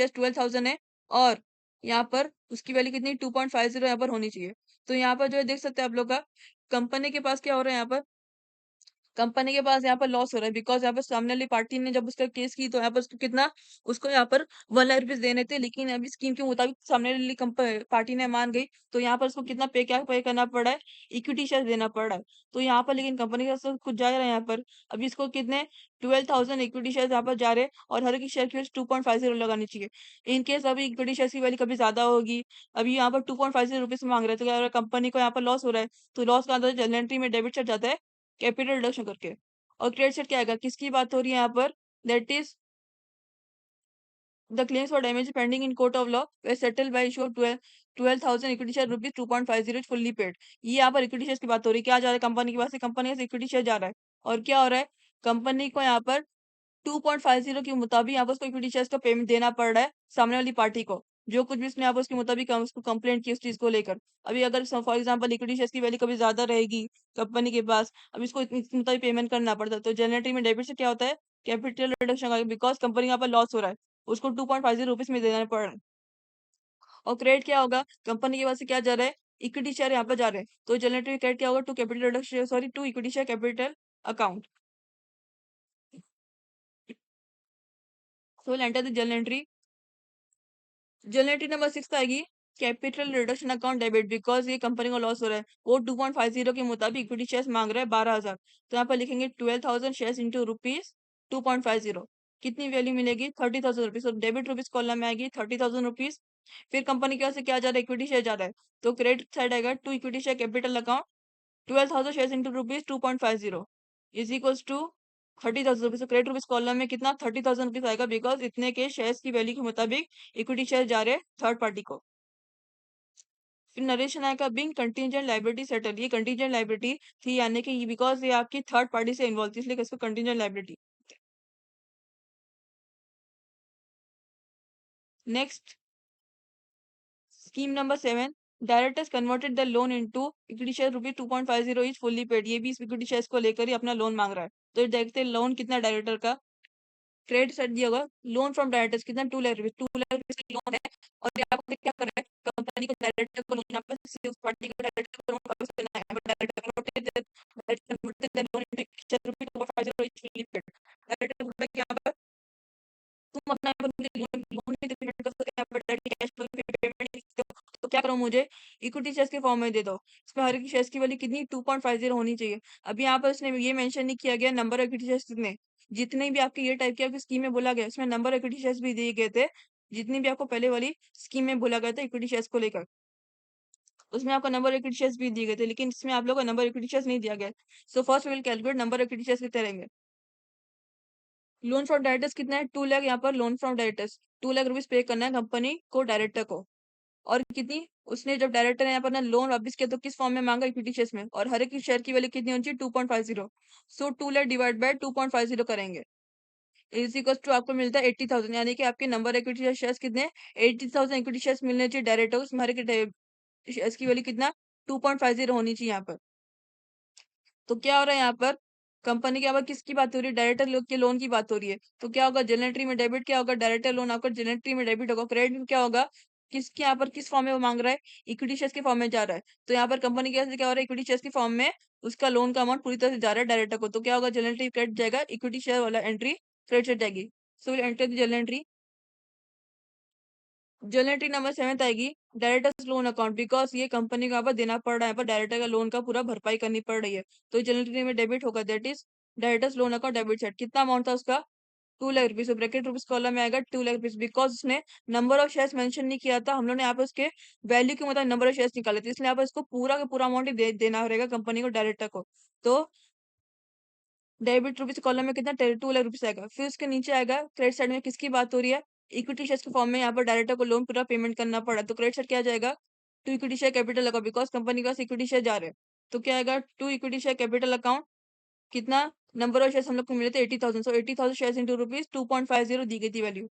12,000 है। और यहाँ पर उसकी वैल्यू कितनी? 2.50 यहाँ पर होनी चाहिए। तो यहाँ पर जो है देख सकते हैं आप लोग का कंपनी के पास क्या हो रहा है, यहाँ पर कंपनी के पास यहाँ पर लॉस हो रहा है, बिकॉज यहाँ पर सामने वाली पार्टी ने जब उसका केस की, तो यहाँ पर उसको कितना, उसको यहाँ पर 1 लाख रुपीज देने थे। लेकिन अभी स्कीम के मुताबिक सामने वाली पार्टी ने मान गई, तो यहाँ पर उसको कितना क्या पे करना पड़ रहा है? इक्विटी शेयर देना पड़ रहा है। तो यहाँ पर लेकिन कंपनी का सब कुछ जा रहा है यहाँ पर। अभी इसको कितने 12,000 इक्विटी शेयर यहाँ पर जा रहे हैं, और हर एक शेयर की 2.50 लगानी चाहिए। इन केस अभी इक्विटी शेयर की वैल्यू कभी ज्यादा होगी, अभी यहाँ पर 2.50 रुपीज मांग रहे हैं, तो क्या हो रहा है? कंपनी को यहाँ पर लॉस हो रहा है। तो लॉस का अंदर जनरल एंट्री में डेबिट चढ़ जाता है कैपिटल रिडक्शन करके। और क्रेडिट साइड क्या आएगा? किसकी बात हो रही है यहाँ पर? That is the claims for damage pending in court of law way settle bye issue of 12,000 equity share rupees 2.50 fully paid. ये यहाँ पर इक्विटी शेयर की बात हो रही है। क्या जा रहा है कंपनी के पास से? कंपनी से इक्विटी शेयर जा रहा है। और क्या हो रहा है? कंपनी को यहाँ पर 2.50 के मुताबिक यहाँ पर उसको इक्विटी शेयर्स का पेमेंट देना पड़ रहा है सामने वाली पार्टी को। जो कुछ भी उसने यहाँ पर उसके मुताबिक उसको कंप्लेंट की उस चीज को लेकर। अभी अगर फॉर एग्जांपल इक्विटी शेयर्स की वैल्यू कभी ज्यादा रहेगी कंपनी के पास, अब इसको इसके मुताबिक पेमेंट करना पड़ता है। तो जनरेटरी में डेबिट से क्या होता है? कैपिटल रिडक्शन, बिकॉज कंपनी यहाँ पर लॉस हो रहा है, उसको 2.50 रुपीज में देना पड़ रहा है। और क्रेडिट क्या होगा? कंपनी के पास से क्या जा रहा है? इक्विटी शेयर यहाँ पर जा रहे हैं। तो जनरेटरी क्रेडिट क्या होगा? To capital reduction, sorry, to equity share capital account. So enter the journal entry. Journal entry number 6 आएगी capital reduction account debit, because ये कंपनी को लॉस हो रहा है। वो 2.50 के मुताबिक इक्विटी शेयर्स मांग रहा है 12,000। तो यहाँ पर लिखेंगे 12,000 शेयर्स इंटू रुपीज 2.50। कितनी वैल्यू मिलेगी? 30,000 रुपीज। तो डेबिट रुपीज कॉलम में आएगी 30,000 रुपीज। फिर कंपनी के पास से क्या जा रहा है? इक्विटी शेयर जा रहा है। तो क्रेडिट साइड आएगा to equity share capital account 12,000 shares into rupees 2.50 is equals to 30,000 rupees. Credit rupees column में कितना? 30,000 रुपीज आएगा, बिकॉज इतने के शेयर्स की वैल्यू के मुताबिक इक्विटी शेयर जा रहे हैं थर्ड पार्टी को। फिर नरेशन आएगा बिंग कंटीजेंट लाइबिलिटी सेटल। ये कंटीजेंट लाइबिलिटी थी, यानी कि बिकॉज ये आपकी थर्ड पार्टी से इन्वॉल्व थी, इसलिए इसको contingent liability. Next scheme number 7, directors converted the loan into equity share rupees 2.50 is fully paid. ये भी इस इक्विटी शेयर्स को लेकर ही अपना लोन मांग रहा है। तो देखते हैं लोन कितना डायरेक्टर का। क्रेडिट सेट दिया होगा लोन फ्रॉम डायरेक्टर्स कितना? 2 लाख रुपीज। 2 लाख रुपीज का लोन है। और यहाँ पर क्या कर रहा है? कंपनी को डायरेक्टर को लोन, यहाँ पर उस पार्टी को डायरेक्टर को लोन वापस देना है। Director converted the loan into share rupees 2.50 is fully paid. Director बोलता है कि यहाँ पर तुम अपना यहाँ पर मुझे लोन लोन नहीं पेमेंट कर सकते, यहाँ पर डायरेक्टली कैश फ्लो में पेमेंट नहीं कर सकते हो। तो क्या करो? मुझे इक्विटी शेयर्स के फॉर्म में दे दो। इसमें हर एक शेयर्स की वैल्यू कितनी? 2.50 होनी चाहिए। अभी यहाँ पर उसने ये मेंशन नहीं किया गया नंबर ऑफ इक्विटी शेयर्स कितने। जितने भी आपके ये टाइप की आपकी स्कीम में बोला गया, उसमें नंबर ऑफ इक्विटी शेयर्स भी दिए गए थे। जितनी भी आपको पहले वाली स्कीम में बोला गया था इक्विटी शेयर्स को लेकर, उसमें आपको नंबर ऑफ इक्विटी शेयर्स भी दिए गए थे, लेकिन इसमें आप लोगों को नंबर इक्विटी शेयर्स नहीं दिया गया। सो first will calculate number of equity shares कितने रहेंगे। लोन फ्रॉम डायरेक्टर्स कितना है? 2 लाख यहाँ पर loan from directors. 2 lakh rupees पे करना है कंपनी को, डायरेक्टर को। और कितनी उसने जब डायरेक्टर ने यहाँ पर ना लोन वापस किया तो किस फॉर्म में मांगा, इक्विटी शेयर्स में, और हर एक शेयर की वैल्यू कितनी होनी चाहिए, 2.50। सो 2 लाख डिवाइड बाय 2.50 करेंगे, इज इक्वल टू आपको मिलता है 80,000, यानी कि आपके नंबर इक्विटी शेयर्स कितने, 80,000 इक्विटी शेयर्स मिलने चाहिए डायरेक्टर को। हमारे शेयर्स की वैल्यू कितना, 2.50 होनी चाहिए यहाँ पर। तो क्या हो रहा है यहाँ पर, कंपनी के यहाँ पर किसकी बात हो रही है, डायरेक्टर लोग के लोन की बात हो रही है। तो क्या होगा, जनरल एंट्री में डेबिट क्या होगा, डायरेक्टर लोन आपका जनरल एंट्री में डेबिट होगा। क्रेडिट में क्या होगा, किसके यहाँ पर किस फॉर्म में वो मांग रहा है, इक्विटी शेयर्स के फॉर्म में जा रहा है। तो यहाँ पर कंपनी के यहाँ से क्या हो रहा है, इक्विटी शेयर्स के फॉर्म में उसका लोन का अमाउंट पूरी तरह से जा रहा है डायरेक्टर को। तो क्या होगा, जनरल एंट्री क्रेडिट जाएगा, इक्विटी शेयर वाला एंट्री क्रेडिट से जाएगी। सो will enter the journal entry. Journal entry number 7 आएगी, डायरेक्टर्स लोन अकाउंट, बिकॉज ये कंपनी को यहाँ पर देना पड़ रहा है, यहाँ पर डायरेक्टर का लोन का पूरा भरपाई करनी पड़ रही है। तो जनरल एंट्री में डेबिट होगा, that is directors loan account debit side. कितना अमाउंट था उसका, 2 लाख रुपीज। तो ब्रैकेट रुपीज कॉलम में आएगा 2 लाख रुपीज, बिकॉज उसने नंबर ऑफ शेयर्स मेंशन नहीं किया था, हम लोग ने यहाँ पर उसके वैल्यू के मतलब नंबर ऑफ शेयर्स निकाले थे, इसलिए यहाँ पर इसको पूरा का पूरा अमाउंट ही देना रहेगा कंपनी को, डायरेक्टर को। तो डेबिट रुपीज कॉलम में कितना, 2 लाख रुपीज आएगा। फिर उसके नीचे आएगा क्रेडिट साइड में किसकी बात हो रही है, इक्विटी शेयर के फॉर्म में यहाँ पर डायरेक्टर को लोन पूरा पेमेंट करना पड़ा। तो क्रेडिट साइड क्या आ जाएगा, to equity share capital account, because company के पास इक्विटी शेयर जा रहे हैं। तो क्या आएगा, to equity share capital account, कितना नंबर ऑफ शेयर हम लोग को मिले थे 80,000। सो 80,000 शेयर इंटू रुपीज 2.50 दी गई थी वैल्यू।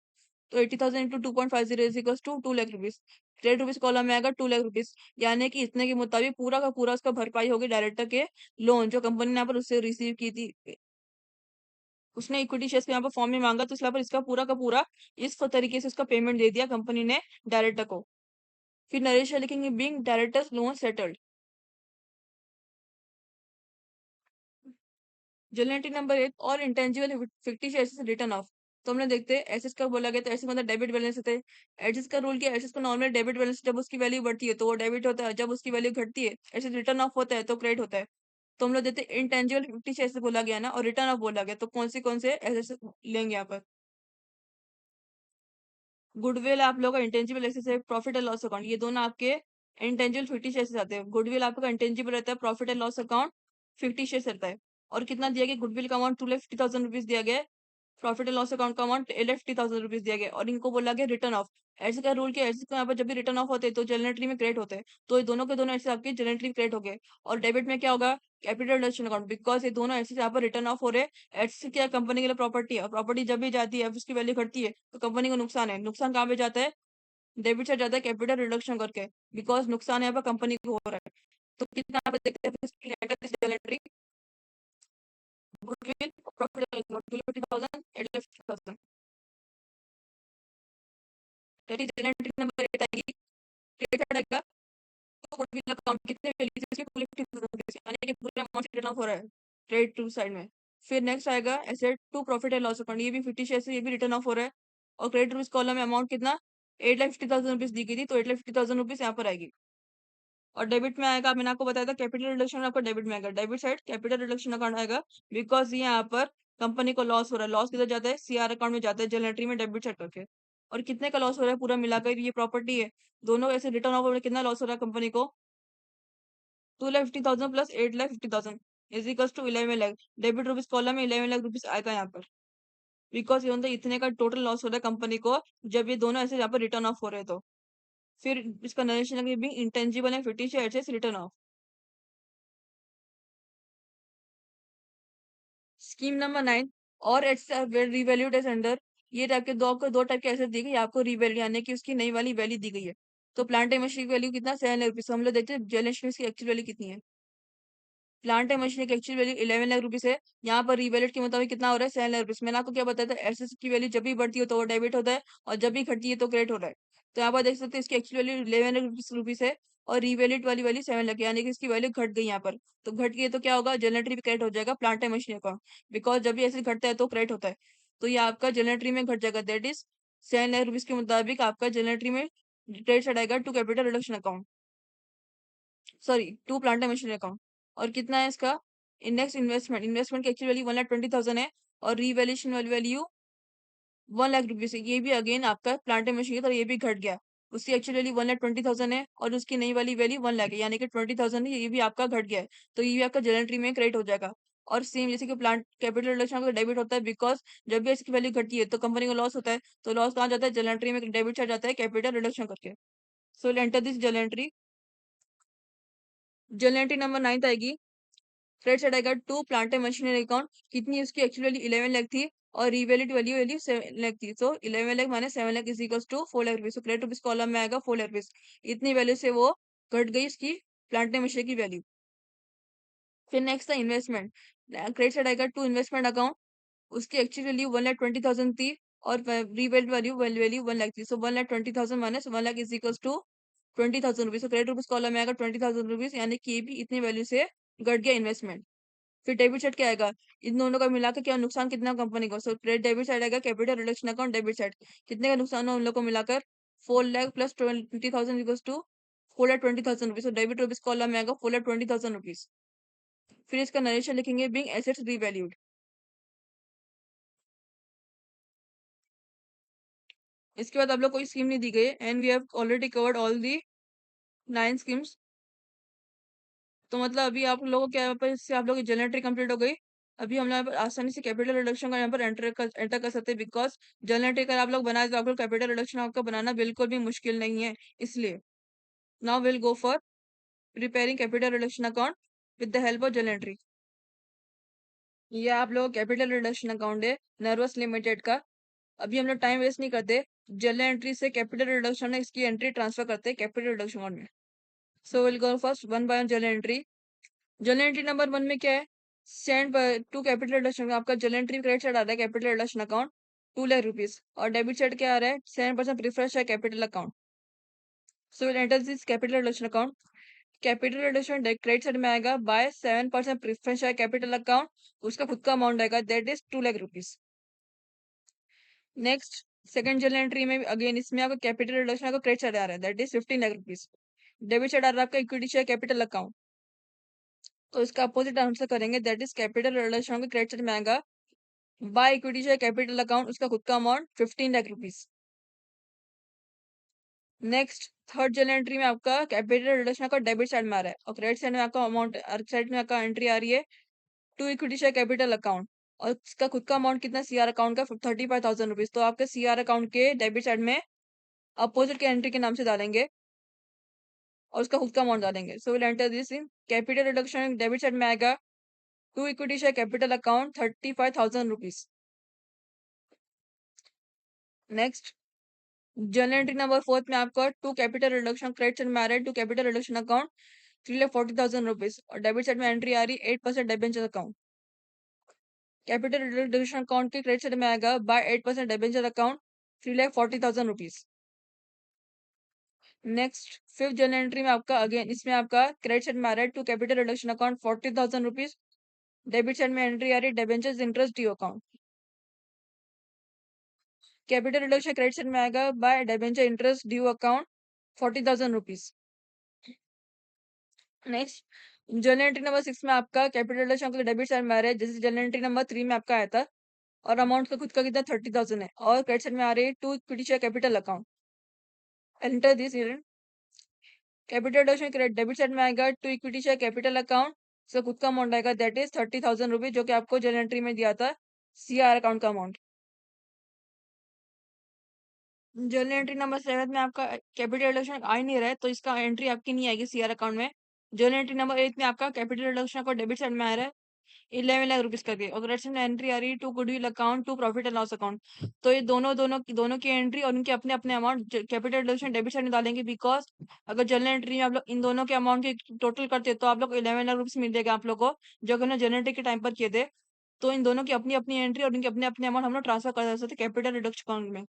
तो 80,000 into 2.50 is equal to 2 lakh rupees. Credit rupees column में आएगा 2 लाख रुपीज, यानी कि इतने के मुताबिक पूरा का पूरा उसका भरपाई होगी डायरेक्टर के लोन जो कंपनी ने यहाँ पर उससे रिसीव की थी। उसने इक्विटी शेयर्स को यहाँ पर फॉर्म में मांगा, तो इसलिए पर इसका पूरा का पूरा इस तरीके से उसका पेमेंट दे दिया कंपनी ने डायरेक्टर को। फिर नरेश लिखेंगे being directors loan settled. General number 8, और intangible fictitious assets return of. तो हमने देखते हैं एसेट्स का बोला गया, तो एसेट्स मतलब डेबिट बैलेंस होते हैं। एसेट्स का रूल क्या है, एसेट्स का नॉर्मल डेबिट बैलेंस, जब उसकी वैल्यू बढ़ती है तो वो डेबिट होता है, जब उसकी वैल्यू घटती है एसेट रिटर्न ऑफ होता है तो क्रेडिट होता है। तो हम लोग देते हैं इंटेंजिबल फिक्टिशियस एसेट्स बोला गया ना, और रिटर्न ऑफ बोला गया, तो कौन से एसेट्स लेंगे यहाँ पर। गुडविल आप लोगों का इंटेंजिबल एसेट है, प्रॉफिट एंड लॉस अकाउंट, ये दोनों आपके इंटेंजिबल फिक्टिशियस एसेट आते हैं। गुडविल आपका इंटेंजिबल रहता है, profit and loss account fictitious रहता है। और कितना दिया गया, गुडविल का अमाउंट 2,50,000 रुपीज दिया गया है, प्रॉफिट एंड लॉस अकाउंट का अमाउंट 8,50,000 रुपीज दिया गया, और इनको बोला गया रिटर्न ऑफ। ऐसे का रूल क्या है, ऐसे को यहाँ पर जब भी रिटर्न ऑफ होते हैं तो जनरल में क्रेडिट होते हैं, तो ये दोनों के दोनों ऐसे आपके जनरल क्रेडिट हो गए। और डेबिट में क्या होगा, कैपिटल रिडक्शन अकाउंट, बिकॉज ये दोनों ऐसे यहाँ पर रिटर्न ऑफ हो रहे हैं। ऐसे क्या कंपनी के लिए प्रॉपर्टी है, और प्रॉपर्टी जब भी जाती है उसकी वैल्यू घटती है तो कंपनी को नुकसान है। नुकसान कहाँ पे जाता है, डेबिट साइड जाता है कैपिटल रिडक्शन करके, बिकॉज नुकसान यहाँ पर कंपनी को हो रहा है। तो कितना यहाँ पे देखते हैं general entry, goodwill profit 2,50,000 8,50,000, that is general entry number 8 आएगी। क्रेडिट साइड आएगा, तो गुडविल अकाउंट कितने वैल्यू से, 2,50,000 यानी कि पूरे अमाउंट से रिटर्न ऑफ हो रहा है क्रेडिट टू साइड में। फिर नेक्स्ट आएगा asset to profit and loss account, ये भी 50 शेयर से ये भी रिटर्न ऑफ हो रहा है। और क्रेडिट रुपीज कॉलम में अमाउंट कितना, 8,50,000 रुपीज दी गई थी, तो 8,50,000 रुपीज यहाँ पर आएगी। और डेबिट में आएगा, मैंने आपको बताया था कैपिटल रिडक्शन आपका डेबिट में आएगा, debit side capital reduction account आएगा, बिकॉज ये यहाँ पर कंपनी को लॉस हो रहा है। लॉस किधर जाता है, सीआर अकाउंट में जाता है, जनरल एंट्री में डेबिट साइड करके। और कितने का लॉस हो रहा है, पूरा मिलाकर ये प्रॉपर्टी है, दोनों ऐसे रिटर्न ऑफ कितना लॉस हो रहा है कंपनी को, 2,50,000 plus 8,50,000 is equal to 11 lakh. Debit rupees column में 11 लाख रुपीज आएगा यहाँ पर, बिकॉज ये मतलब इतने का टोटल लॉस हो रहा है कंपनी को जब ये दोनों ऐसे यहाँ पर रिटर्न ऑफ हो रहे हैं। तो फिर इसका नरेशन भी इंटेंजिबल है, फिटिश रिटर्न ऑफ। स्कीम नंबर 9, और इट्स रिवैल्यूड एज अंडर। ये टाइप के दो टाइप के एसेट दी गई आपको, रिवैल्यू यानी कि उसकी नई वाली वैल्यू दी गई है। तो प्लांट एंड मशीन की वैल्यू कितना, 7 लाख रुपीज। हम लोग देखते हैं जेल की एक्चुअल वैल्यू कितनी है। प्लांट एंड मशीन की एक्चुअल वैल्यू 11 लाख रुपीज है, यहाँ पर रिवैल्यूड के मुताबिक कितना हो रहा है, 7 लाख रुपीज। मैंने आपको क्या बताया था, एसेट की वैल्यू जब भी बढ़ती है तो वो डेबिट होता है, और जब भी घटती है तो क्रेडिट होता है। तो यहाँ पर देख सकते हैं इसकी एक्चुअल वैल्यू 11 लाख रुपीज है, और रिवैल्यूड वाली वैल्यू 7 लाख, यानी कि इसकी वैल्यू घट गई यहाँ पर। तो घट गई है तो क्या होगा, जनरेटरी भी क्रेडिट हो जाएगा plant and machine account, because जब भी ऐसे घटता है तो क्रेडिट होता है। तो ये आपका जनरेटरी में घट जाएगा, दैट इज 7 लाख रुपीज के मुताबिक आपका जनरेटरी में क्रेडिट साइड आएगा to capital reduction account, sorry to plant and machinery account. और कितना है इसका, इंडेक्स इन्वेस्टमेंट, इन्वेस्टमेंट की एक्चुअल वैल्यू 1,20,000 है, और रिवैल्यूएशन वाली वैल्यू 1 लाख रुपीज है। ये भी अगेन आपका प्लांट एंड मशीनरी, और ये भी घट गया। उसकी एक्चुअल वैल्यू 1,20,000 है, और उसकी नई वाली वैल्यू 1 लाख है, यानी कि 20,000 है, ये भी आपका घट गया है। तो ये भी आपका जनरल ट्री में क्रेडिट हो जाएगा। और सेम जैसे कि प्लांट कैपिटल रिडक्शन आपका डेबिट होता है, बिकॉज जब भी इसकी वैल्यू घटती है तो कंपनी को लॉस होता है, तो लॉस कहाँ जाता है, जर्नल एंट्री में डेबिट साइड जाता है कैपिटल रिडक्शन करके। So enter this journal entry. Journal entry number 9 आएगी, क्रेडिट साइड आएगा to plant and machinery account, कितनी उसकी एक्चुअली 11 लाख थी और रिवैल्यूड वैल्यू वैल्यू 7 लाख थी, तो 11 lakh minus 7 lakh is equals to 4 lakh rupees. तो क्रेडिट रुपीज कॉलम में आएगा 4 लाख रुपीज, इतनी वैल्यू से वो घट गई इसकी प्लांट एंड मशीनरी की वैल्यू। फिर नेक्स्ट था इन्वेस्टमेंट, क्रेडिट साइड आएगा टू इन्वेस्टमेंट अकाउंट, उसकी एक्चुअल वैल्यू 1,20,000 थी और रीवैल्यूड वैल्यू वैल्यू 1 लाख थी, so 1,20,000 minus 1 lakh is equals to 20,000 rupees. तो क्रेडिट रुपीज कॉलम में आएगा 20,000 रुपीज, यानी कि ये भी इतनी वैल्यू से घट गया इन्वेस्टमेंट। फिर डेबिट साइड क्या आएगा, इन दोनों का मिलाकर क्या नुकसान कितना कंपनी को, सो क्रेडिट डेबिट साइड आएगा capital reduction account debit side, कितने का नुकसान हो उन लोगों को मिलाकर 4 lakh plus 20,000 equals to 4,20,000 rupees. तो डेबिट रुपीज कॉलम में आएगा 4,20,000 रुपीज। फिर इसका नरेशन लिखेंगे बीइंग एसेट्स रीवैल्यूड। इसके बाद आप लोग कोई स्कीम नहीं दी गई and we have already covered all the 9 schemes. तो मतलब अभी आप लोगों को क्या यहाँ पर इससे आप लोग की जर्नल एंट्री कंप्लीट हो गई। अभी हम यहाँ पर आसानी से कैपिटल रिडक्शन का यहाँ पर एंटर कर सकते हैं, बिकॉज जर्नल एंट्री अगर आप लोग बनाए तो आप लोग कैपिटल रिडक्शन आपका बनाना बिल्कुल भी मुश्किल नहीं है, इसलिए now will go for preparing capital reduction account with the help of journal entry. ये आप लोग कैपिटल रिडक्शन अकाउंट है नर्वस लिमिटेड का। अभी हम लोग टाइम वेस्ट नहीं करते, जर्नल एंट्री से कैपिटल रिडक्शन में इसकी एंट्री ट्रांसफर करते हैं कैपिटल रिडक्शन अकाउंट में। So will go first one by journal entry. Journal entry number 1 में क्या है, सेंड टू कैपिटल रिडक्शन, आपका जर्नल एंट्री क्रेडिट साइड आ रहा है capital reduction account 2 lakh rupees, और डेबिट साइड क्या आ रहा है 7% प्रीफरेंस है capital account. So will enter this capital reduction account, capital reduction credit side में आएगा बाय 7% प्रीफरेंस है कैपिटल अकाउंट, उसका खुद का अमाउंट आएगा that is 2 lakh rupees. Next second journal entry में अगेन इसमें आपका कैपिटल रिडक्शन आपका क्रेडिट साइड आ रहा है that is 15 lakh rupees, debit side आ रहा है आपका इक्विटी शेयर कैपिटल अकाउंट, तो इसका अपोजिट आंसर करेंगे दैट इज कैपिटल रिडक्शन का क्रेडिट साइड में आएगा by equity share capital account, उसका खुद का amount 15 lakh rupees. Next third journal entry में आपका कैपिटल रिडक्शन का डेबिट साइड में आ रहा है और क्रेडिट साइड में आपका अमाउंट साइड में आपका एंट्री आ रही है to equity share capital account, और इसका खुद का अमाउंट कितना सीआर अकाउंट का 35,000 रुपीज, तो आपके सीआर अकाउंट के डेबिट साइड में अपोजिट के एंट्री के नाम से डालेंगे और उसका खुद का अमाउंट डालेंगे। So will enter this in capital reduction debit side में आएगा to equity share capital account 35,000 rupees. Next journal entry number 4 में आपका to capital reduction credit side में आ रहा है to capital reduction account 3,40,000 rupees, और डेबिट साइड में एंट्री आ रही है 8% debenture account. Capital reduction account के क्रेडिट साइड में आएगा by 8% debenture account 3,40,000 rupees. Next fifth journal entry में आपका अगेन इसमें आपका क्रेडिट साइड में आ रहा है to capital reduction account 40,000 rupees, debit side में एंट्री आ रही है debenture interest due account. Capital reduction credit side में आएगा by debenture interest due account 40,000 rupees. Next journal entry number 6 में आपका कैपिटल रिडक्शन का डेबिट साइड में आ रहा है, जैसे जर्नल एंट्री नंबर 3 में आपका आया था, और अमाउंट का खुद का कितना 30,000 है, और क्रेडिट साइड में आ रही है to equity share capital account. Enter this capital reduction debit side में आएगा to equity share capital account, इसका खुद का अमाउंट आएगा दैट इज 30,000 रुपीज, जो कि आपको जर्नल एंट्री में दिया था सीआर अकाउंट का अमाउंट। जर्नल एंट्री नंबर 7 में आपका कैपिटल रिडक्शन आ ही नहीं रहा है, तो इसका एंट्री आपकी नहीं आएगी सीआर अकाउंट में। जर्नल एंट्री नंबर 8 में आपका कैपिटल रिडक्शन का डेबिट साइड में आ रहा है 11 लाख रुपीज करके, और क्रेडिट साइड में एंट्री आ रही है to goodwill account to profit and loss account. तो ये दोनों की एंट्री और उनके अपने अपने amount capital reduction debit side में डालेंगे, बिकॉज अगर जर्नल एंट्री में आप लोग इन दोनों के अमाउंट के टोटल करते तो आप लोग 11 लाख रुपीज मिल जाएगा आप लोग को, जो कि हमने जर्नल एंट्री के टाइम पर किए थे। तो इन दोनों की अपनी अपनी एंट्री और इनके अपने अपने अमाउंट हम लोग ट्रांसफर कर सकते कैपिटल रिडक्शन अकाउंट में।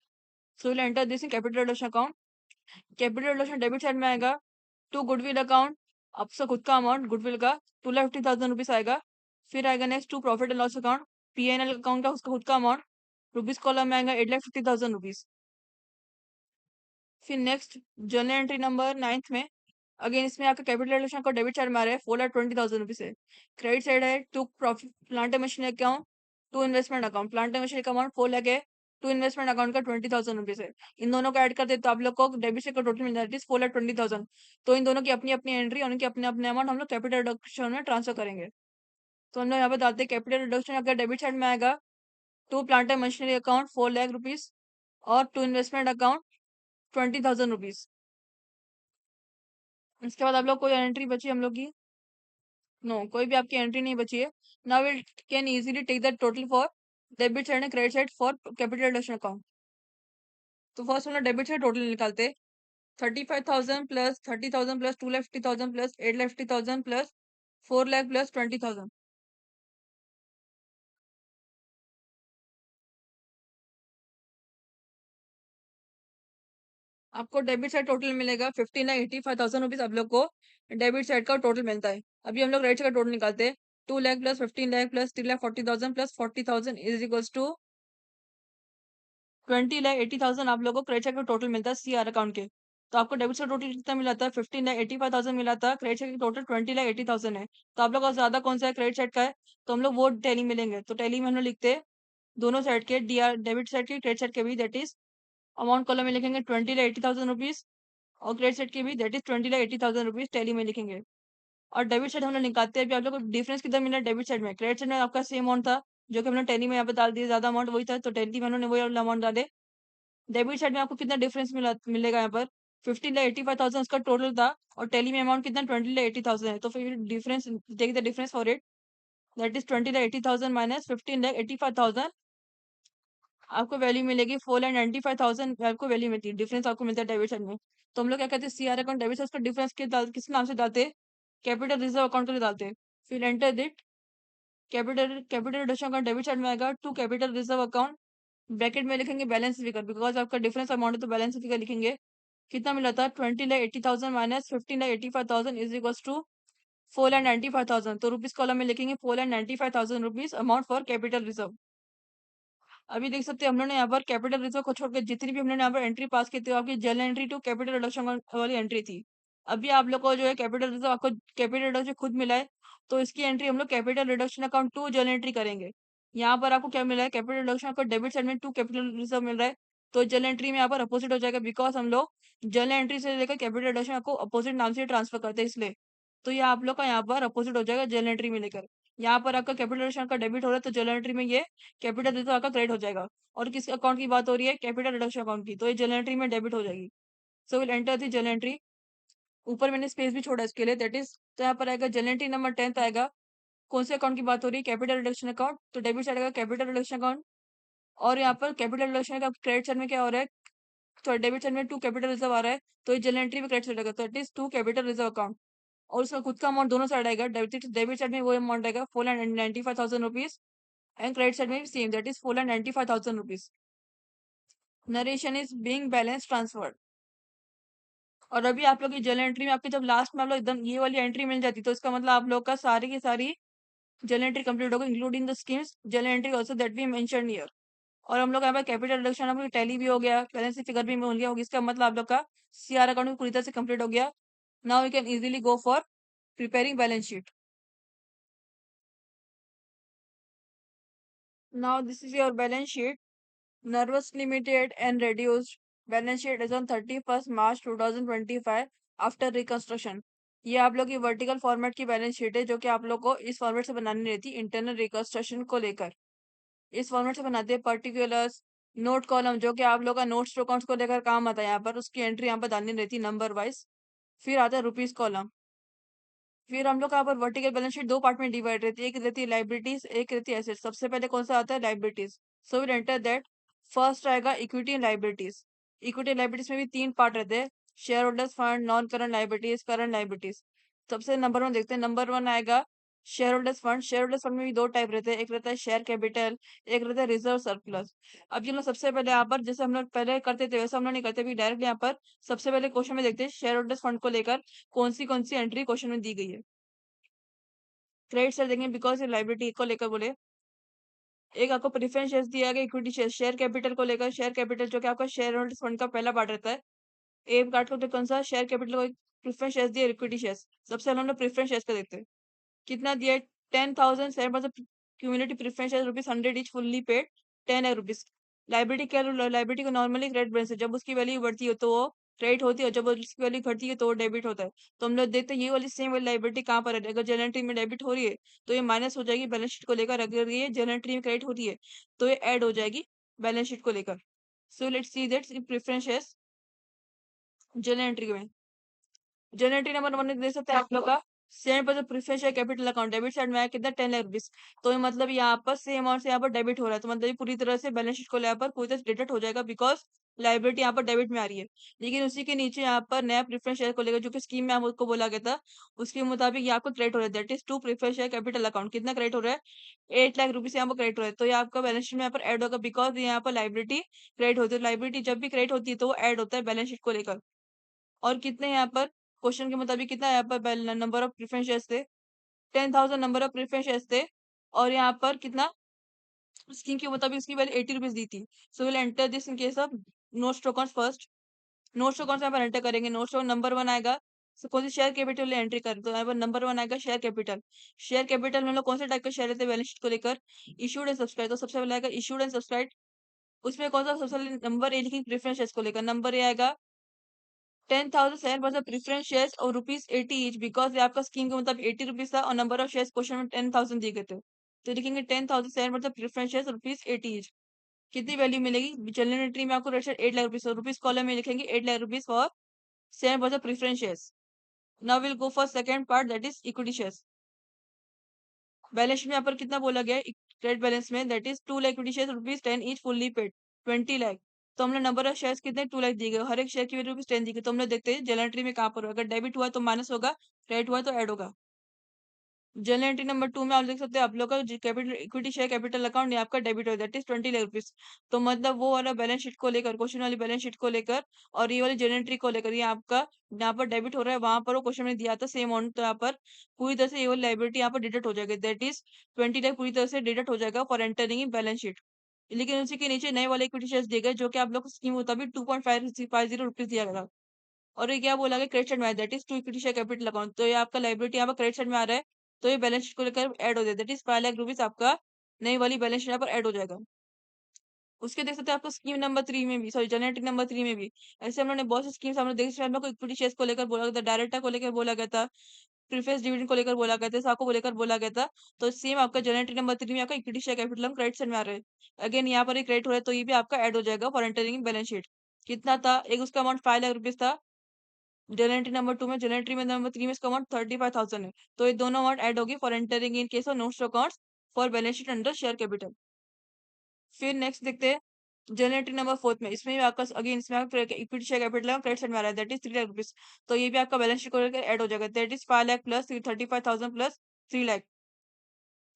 सो will enter this in capital reduction account. Capital reduction debit side में आएगा टू गुडविल अकाउंट, आपका खुद का अमाउंट गुडविल का 2,50,000 रुपीज आएगा। फिर आएगा next to profit and loss account, PNL account का उसका खुद का अमाउंट रुपीज कॉलम में आएगा 8,50,000 रुपीज। फिर नेक्स्ट जर्नल एंट्री नंबर 9 में अगेन इसमें आपका कैपिटल रिलेशन का डेबिट साइड में आ रहा है 4,20,000 रुपीज है, क्रेडिट साइड है to profit plant and machine account to investment account, plant and machine का अमाउंट 4 लाख है, टू इन्वेस्टमेंट अकाउंट का 20,000 रुपीज है। इन दोनों को ऐड कर दे तो आप लोग को डेबिट साइड का टोटल मिल जाता है 4,20,000। तो इन दोनों की अपनी अपनी एंट्री और उनके अपने अपने अमाउंट हम लोग कैपिटल रिडक्शन में ट्रांसफर करेंगे। तो हम लोग यहाँ पे डालते हैं कैपिटल रिडक्शन। अगर डेबिट साइड में आएगा to plant and machinery account 4 lakh rupees और टू इन्वेस्टमेंट अकाउंट 20,000 रुपीज। इसके बाद आप लोग कोई एंट्री बची हम लोग की? नो, कोई भी आपकी एंट्री नहीं बची है। Now will can easily take the total for debit side and credit side for capital reduction account. तो फर्स्ट हम लोग डेबिट साइड टोटल निकालते। 35,000 plus 30,000 plus 2,50,000 plus 8,50,000 plus 4 lakh plus 20,000। आपको डेबिट साइड टोटल मिलेगा 15,85,000 रुपीज। आप लोग को डेबिट साइड का टोटल मिलता है। अभी हम लोग क्रेडिट साइड का टोटल निकालते हैं। 2 lakh plus 15 lakh plus 3,40,000 plus 40,000 is equals to 20,80,000। आप लोगों को क्रेडिट साइड का टोटल मिलता है सीआर अकाउंट के। तो आपको डेबिट साइड टोटल कितना मिला था? 15,85,000 मिला था। क्रेडिट साइड का टोटल 20,80,000 है। तो आप लोग का ज्यादा कौन सा है क्रेडिट साइड का है? तो हम लोग वो टैली मिलेंगे। तो टैली में हम लोग लिखते हैं दोनों साइड के डीआर डेबिट साइड के क्रेडिट साइड के भी, दैट इज अमाउंट कॉलम में लिखेंगे 20,80,000 रुपीज और क्रेडिट साइड के भी दैट इज 20,80,000 रुपीज टैली में लिखेंगे। और डेबिट साइड हम लोग निकालते हैं। अभी आप लोग को डिफरेंस कितना मिला डेबिट साइड में? क्रेडिट साइड में आपका सेम अमाउंट था जो कि हमने टैली में यहाँ पे डाल दिया, ज्यादा अमाउंट वही था तो टैली में उन्होंने वही अमाउंट डाले। डेबिट साइड में आपको कितना डिफरेंस मिलेगा यहाँ पर? 15,85,000 उसका टोटल था और टैली में अमाउंट कितना? 20,80,000 है। तो फिर difference, take the difference for it, that is 20,80,000 minus 15,85,000। आपको वैल्यू मिलेगी 4,95,000। आपको वैल्यू मिलती है, डिफरेंस आपको मिलता है डेबिट साइड में। तो हम लोग क्या कहते हैं, सीआर अकाउंट डेबिट साइड का डिफरेंस किस नाम से डालते हैं? कैपिटल रिजर्व अकाउंट के लिए डालते हैं। फिर enter that capital capital reduction account debit side में आएगा to capital reserve account. Bracket में लिखेंगे बैलेंस फिगर, बिकॉज आपका डिफरेंस अमाउंट है तो बैलेंस फिगर लिखेंगे। कितना मिला था? 20,80,000 माइनस 15,85,000 इज इक्वल टू 4,95,000। तो रुपीज कॉलम में लिखेंगे 4,95,000 rupees amount for capital reserve. अभी देख सकते हैं हम लोग ने यहाँ पर कैपिटल रिजर्व को छोड़कर जितनी भी हमने यहाँ पर एंट्री पास की थी आपकी general entry to capital reduction वाली एंट्री थी। अभी आप लोग को जो है कैपिटल रिजर्व आपको कैपिटल रिडक्शन खुद मिला है तो इसकी एंट्री हम लोग capital reduction account to general entry करेंगे। यहाँ पर आपको क्या मिला है? Capital reduction account debit side में टू कैपिटल रिजर्व मिल रहा है। तो जनरल एंट्री में यहाँ पर अपोजिट हो जाएगा बिकॉज हम लोग जनरल एंट्री से लेकर कैपिटल रिडक्शन को अपोजिट नाम से ट्रांसफर करते हैं इसलिए। तो ये आप लोग का यहाँ पर अपोजिट हो जाएगा जनरल एंट्री में लेकर। यहाँ पर आपका कैपिटल रिडक्शन का डेबिट हो रहा है तो जनरल एंट्री में ये कैपिटल रिजर्व आपका क्रेडिट हो जाएगा। और किस अकाउंट की बात हो रही है? कैपिटल रिडक्शन अकाउंट की, तो ये जनरल एंट्री में डेबिट हो जाएगी। सो will enter the general entry. ऊपर मैंने स्पेस भी छोड़ा इसके लिए, दैट इज तो यहाँ पर आएगा जनरल एंट्री नंबर 10 आएगा। कौन से अकाउंट की बात हो रही है? Capital reduction account. तो डेबिट साइड आएगा कैपिटल रिडक्शन अकाउंट और यहाँ पर कैपिटल रिडक्शन का क्रेडिट साइड में क्या हो रहा है? तो डेबिट साइड में टू कैपिटल रिजर्व आ रहा है तो ये जनरल एंट्री में क्रेडिट साइड आएगा तो it is to capital reserve account. और उसका खुद का अमाउंट दोनों साइड आएगा। डेबिट साइड में वो अमाउंट आएगा 4,95,000 रुपीज एंड क्रेडिट साइड में भी same, that is 4,95,000 rupees. Narration is being balance transferred. और अभी आप लोग की जर्नल एंट्री में आपके जब लास्ट में आप लोग एकदम ये वाली एंट्री मिल जाती तो इसका मतलब आप लोग का सारी की सारी जर्नल एंट्री कंप्लीट होगा including the schemes journal entry also that we mention here. और हम लोग यहाँ पे कैपिटल रिडक्शन हम लोग टैली भी हो गया, बैलेंस फिगर भी मिल गया होगी। इसका मतलब आप लोग का सीआर अकाउंट भी पूरी तरह से कंप्लीट हो गया। Now we can easily go for preparing balance sheet. Now this is your balance sheet. Nervous Limited and reduced balance sheet is on 31st March 2025 after reconstruction। ये आप लोग की वर्टिकल फॉर्मेट की बैलेंस शीट है जो कि आप लोग को इस फॉर्मेट से बनानी रहती है इंटरनल रिकंस्ट्रक्शन को लेकर। इस फॉर्मेट से बनाते हैं पर्टिकुलर्स नोट कॉलम जो कि आप लोग का नोट्स टू अकाउंट्स को लेकर काम आता है। यहाँ पर उसकी एंट्री यहाँ पर डालनी रहती है नंबर वाइज। फिर आता है रुपीज कॉलम। फिर हम लोग का यहाँ पर वर्टिकल बैलेंस शीट दो पार्ट में डिवाइड रहती है, एक रहती है लाइबिलिटीज एक रहती है एसेट्स। सबसे पहले कौन सा आता है? Liabilities. So will enter that. First आएगा equity and liabilities. Equity liabilities में भी तीन पार्ट रहते हैं, shareholders fund, non current liabilities, current liabilities. सबसे नंबर वन देखते हैं। नंबर वन आएगा shareholders fund. Shareholders fund में भी दो टाइप रहते हैं, एक रहता है शेयर कैपिटल, एक रहता है रिजर्व सरप्लस। अब ये लोग सबसे पहले यहाँ पर जैसे हम लोग पहले करते थे वैसे हम लोग नहीं करते, अभी डायरेक्ट यहाँ पर सबसे पहले क्वेश्चन में देखते हैं शेयर होल्डर्स फंड को लेकर कौन सी एंट्री क्वेश्चन में दी गई है। क्रेडिट साइड देंगे बिकॉज ये लाइबिलिटी को लेकर बोले। एक आपको प्रेफरेंस शेयर्स दिया गया इक्विटी शेयर, शेयर कैपिटल को लेकर। शेयर कैपिटल जो कि आपका शेयर होल्डर्स फंड का पहला पार्ट रहता है। ए पार्ट को तो कौन सा? शेयर कैपिटल को प्रेफरेंस शेयर्स दिया, इक्विटी शेयर्स। सबसे पहले हम लोग प्रेफरेंस शेयर्स का देखते हैं कितना दिया। 10,007 cumulative preference share ₹100 etch fully paid 10 lakh rupees. Liability क्या? लाइबिलिटी को नॉर्मली क्रेडिट बैलेंस है, जब उसकी वैल्यू बढ़ती हो तो वो क्रेडिट होती है, जब उसकी वैल्यू घटती है तो वो डेबिट होता है। तो हम लोग देखते हैं ये वाली सेम वाली लाइबिलिटी कहाँ पर है, अगर जनरल एंट्री में डेबिट हो रही है तो ये माइनस हो जाएगी बैलेंस शीट को लेकर, अगर ये जनरल एंट्री में क्रेडिट हो रही है तो ये ऐड हो जाएगी बैलेंस शीट को लेकर। So let's see that preferences general entry में। जनरेटरी नंबर वन में देख सकते हैं आप लोग का सेम पर जो प्रीफेस है कैपिटल अकाउंट डेबिट साइड में आया कितना 10 लाख रुपीज। तो ये मतलब यहाँ पर सेम अमाउंट से यहाँ पर डेबिट हो रहा है, तो मतलब ये पूरी तरह से बैलेंस शीट को यहाँ पर पूरी तरह से डिडक्ट हो जाएगा बिकॉज लाइबिलिटी यहाँ पर डेबिट में आ रही है। लेकिन उसी के नीचे यहाँ पर नया प्रीफरेंस शेयर को लेकर जो कि स्कीम में आपको बोला गया था उसके मुताबिक ये आपको क्रेडिट हो रहा है, that is to preference share capital account. कितना क्रेडिट हो रहा है 8 लाख रुपीज यहाँ पर क्रेडिट हो रहा है, तो ये आपका बैलेंस शीट में यहाँ पर ऐड होगा बिकॉज यहाँ पर लाइबिलिटी क्रेडिट होती है। लाइबिलिटी जब भी क्रेडिट होती है तो वो ऐड होता है बैलेंस शीट को लेकर। और कितने यहाँ पर क्वेश्चन के मुताबिक कितना यहाँ पर नंबर ऑफ प्रेफरेंस शेयर्स थे, 10,000 नंबर ऑफ प्रेफरेंस शेयर्स थे। और यहाँ पर कितना स्कीम के मुताबिक इसकी वैल्यू 80 रुपीज दी थी। सो will enter this in case of note stock first. Note stock यहाँ पर एंटर करेंगे, नोट स्टॉक नंबर वन आएगा। So, कौन सी शेयर कैपिटल एंट्री करें तो यहाँ पर नंबर वन आएगा शेयर कैपिटल। शेयर कैपिटल में हम लोग कौन से टाइप का शेयर लेते हैं बैलेंस शीट को लेकर, इशूड एंड सब्सक्राइब। तो सबसे पहले आएगा इशूड एंड सब्सक्राइब। उसमें कौन सा सबसे पहले नंबर ए लिखेंगे प्रेफरेंस शेयर्स को लेकर, नंबर ए आएगा 10,000 शेयर मतलब प्रेफरेंस शेयर्स और ₹80 ईच बिकॉज ये आपका स्कीम के मतलब 80 रुपीज था और नंबर ऑफ शेयर्स क्वेश्चन में 10,000 दिए गए थे। तो लिखेंगे 10,000 शेयर मतलब प्रेफरेंस शेयर्स ₹80 ईच। कितनी वैल्यू मिलेगी जनरल एंट्री में आपको रेट 8 लाख रुपीज, और रुपीज कॉलम में लिखेंगे 8 लाख रुपीज फॉर शेयर मतलब preference shares. Now will go for second part that is equity shares. Balance sheet में यहाँ पर कितना बोला गया है ट्रेड बैलेंस में, that is 2 lakh equity shares ₹10 each fully paid 20 lakh. तो हमने नंबर ऑफ शेयर्स कितने 2 लाख दिए गए, हर एक शेयर की वैल्यू ₹10 दी गई। तो हम लोग देखते हैं जनरल एंट्री में कहाँ पर होगा, अगर डेबिट हुआ तो माइनस होगा, क्रेडिट हुआ तो ऐड होगा। जनरल एंट्री नंबर टू में आप देख सकते हैं आप लोग का जो capital equity share capital account ये आपका डेबिट हो दैट इज 20 लाख रुपीज। तो मतलब वो वाला बैलेंस शीट को लेकर, क्वेश्चन वाली बैलेंस शीट को लेकर और ये वाली जनरल एंट्री को लेकर ये आपका यहाँ पर डेबिट हो रहा है, वहां पर वो क्वेश्चन में दिया था सेम अमाउंट, तो यहाँ पर पूरी तरह से ये वाली लाइबिलिटी यहाँ पर डिडक्ट हो जाएगी, दैट इज 20 लाख पूरी तरह से डिडक्ट हो जाएगा for entering in balance sheet. लेकिन उसी के नीचे नए वाले इक्विटी शेयर्स दिए गए जो कि आप लोग को स्कीम मुताबिक 2.50 रुपीज दिया गया। और ये क्या बोला गया क्रेडिट साइड में that is to equity share capital account, तो ये आपका लाइबिलिटी यहाँ पर क्रेडिट साइड में आ रहा है, तो ये बैलेंस शीट को लेकर ऐड हो जाए दैट इज 5 लाख रुपीज आपका नई वाली बैलेंस शीट यहाँ पर ऐड हो जाएगा। उसके देख सकते हैं आपको स्कीम नंबर थ्री में भी, सॉरी जनरेटिंग नंबर थ्री में भी ऐसे हम लोगों ने बहुत सी स्कीम्स हम लोग देख सकते हैं। हम लोग को इक्विटी शेयर्स को लेकर बोला गया था, डायरेक्टर को लेकर बोला गया था, प्रीफेस डिविडेंड को लेकर बोला गया था, साको को लेकर बोला गया था। तो सेम आपका जनरेटिंग नंबर थ्री में आपका इक्विटी शेयर कैपिटल हम क्रेडिट साइड में आ रहे हैं। अगेन यहाँ पर क्रेडिट हो रहा है तो ये भी आपका ऐड हो जाएगा फॉर एंटरिंग बैलेंस शीट। कितना था, एक उसका अमाउंट 5 लाख रुपीज था जनरेटरी नंबर टू में, जनरेटरी में नंबर थ्री में इसका अमाउंट 35,000 है। तो ये दोनों अमाउंट ऐड होगी for entering in case of notes accounts for balance sheet under share capital. फिर नेक्स्ट देखते हैं जनरेटरी नंबर फोर्थ में, इसमें भी आपका अगेन इसमें equity share capital credit side में आ रहा है दैट इज 3 लाख रुपीज। तो ये भी आपका बैलेंस शीट को लेकर ऐड हो जाएगा that is 5 lakh plus 35,000 plus 3 lakh.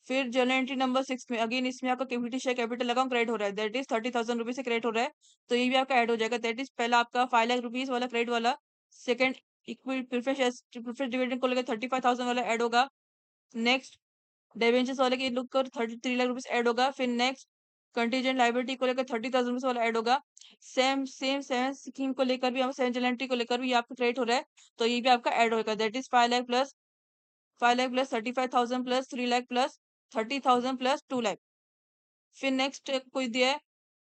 फिर जर्नल एंट्री नंबर सिक्स में अगेन इसमें आपका equity share capital account credit हो रहा है दैट इज 30,000 रुपीज से क्रेडिट हो रहा है। तो ये भी आपका ऐड हो जाएगा दैट इज पहला आपका 5 लाख रुपीज वाला क्रेडिट वाला, सेकंड इक्विटी प्रेफरेंस डिविडेंड को लेकर 35,000 वाला ऐड होगा। नेक्स्ट डिबेंचर्स वाले के लुक कर 33 लाख रुपीज ऐड होगा। फिर नेक्स्ट कंटीजेंट लाइबिलिटी को लेकर 30,000 रुपीज वाला ऐड होगा। सेम सेम सेवन स्कीम को लेकर भी, सेवन जनरल एंट्री को लेकर भी आपका क्रेडिट हो रहा है, तो ये भी आपका ऐड होगा that is 5 lakh plus 35,000 plus 3 lakh plus 30,000 plus 2 lakh. फिर नेक्स्ट कोई दिया है,